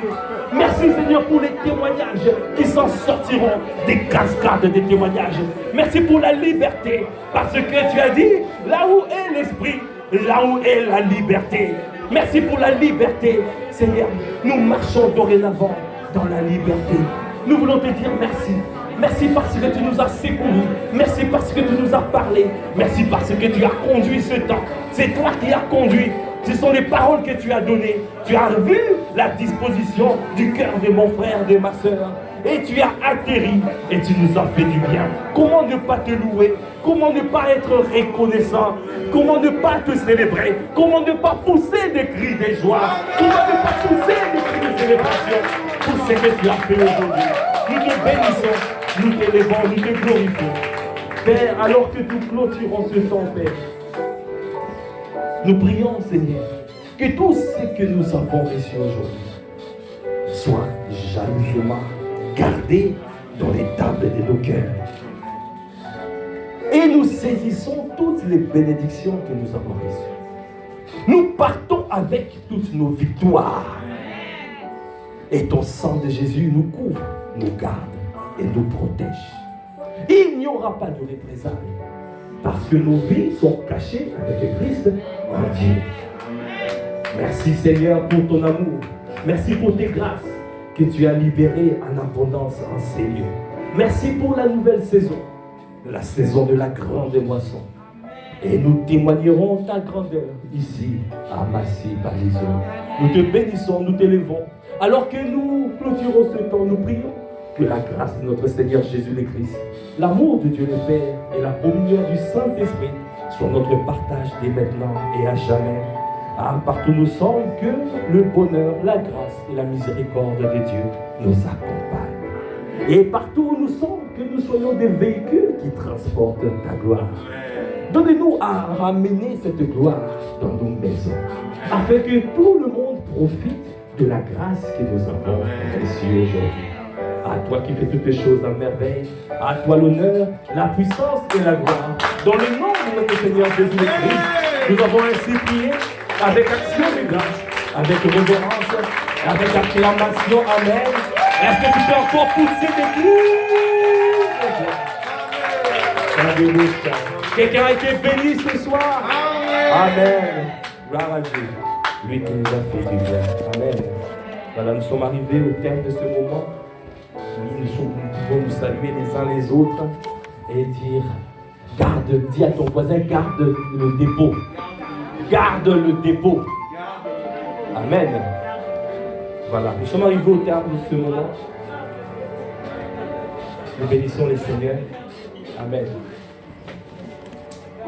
Merci Seigneur pour les témoignages qui s'en sortiront, des cascades de témoignages. Merci pour la liberté, parce que tu as dit, là où est l'esprit, là où est la liberté. Merci pour la liberté, Seigneur. Nous marchons dorénavant dans la liberté. Nous voulons te dire merci. Merci parce que tu nous as secourus. Merci parce que tu nous as parlé. Merci parce que tu as conduit ce temps. C'est toi qui as conduit. Ce sont les paroles que tu as données. Tu as vu la disposition du cœur de mon frère, de ma soeur. Et tu as atterri et tu nous as fait du bien. Comment ne pas te louer? Comment ne pas être reconnaissant? Comment ne pas te célébrer? Comment ne pas pousser des cris de joie? Comment ne pas pousser des cris de célébration pour ce que tu as fait aujourd'hui? Nous te bénissons, nous t'élevons, nous te glorifions. Père, alors que nous clôturons ce temps, Père, nous prions, Seigneur, que tout ce que nous avons reçu aujourd'hui soit jalousement gardé dans les tables de nos cœurs. Et nous saisissons toutes les bénédictions que nous avons reçues. Nous partons avec toutes nos victoires. Et ton sang de Jésus nous couvre, nous garde et nous protège. Il n'y aura pas de représailles, parce que nos vies sont cachées avec Christ en Dieu. Merci Seigneur pour ton amour. Merci pour tes grâces que tu as libérées en abondance en ces lieux. Merci pour la nouvelle saison, la saison de la grande moisson. Et nous témoignerons ta grandeur ici à Massy-Palaiseau. Nous te bénissons, nous t'élevons. Alors que nous clôturons ce temps, nous prions que la grâce de notre Seigneur Jésus le Christ, l'amour de Dieu le Père et la communion du Saint-Esprit soient notre partage dès maintenant et à jamais. Partout nous sommes, que le bonheur, la grâce et la miséricorde de Dieu nous accompagnent. Et partout où nous sommes, que nous soyons des véhicules qui transportent ta gloire. Donnez-nous à ramener cette gloire dans nos maisons, afin que tout le monde profite de la grâce que nous avons reçue aujourd'hui. À toi qui fais toutes les choses à merveille, à toi l'honneur, la puissance et la gloire. Dans le nom de notre Seigneur Jésus-Christ, nous avons ainsi prié avec action de grâce, avec révérence, avec acclamation. Amen. Est-ce que tu peux encore pousser des cris? Alléluia. Quelqu'un a été béni ce soir? Amen. Gloire à Dieu. Lui qui nous a fait du bien. Amen. Voilà, nous sommes arrivés au terme de ce moment. Nous pouvons nous saluer les uns les autres et dire, dis à ton voisin, garde le dépôt. Garde le dépôt. Amen. Voilà, nous sommes arrivés au terme de ce moment. Nous bénissons les Seigneurs. Amen.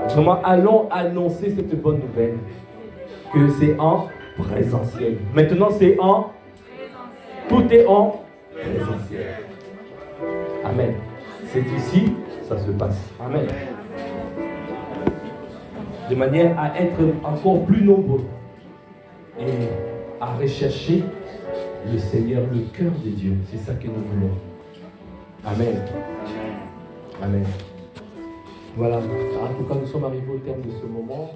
Vraiment, allons annoncer cette bonne nouvelle, que c'est en présentiel. Maintenant, c'est en présentiel. Tout est en présentiel. Amen. C'est ici, ça se passe. Amen. De manière à être encore plus nombreux et à rechercher le Seigneur, le cœur de Dieu. C'est ça que nous voulons. Amen. Amen. Voilà. En tout cas, nous sommes arrivés au terme de ce moment.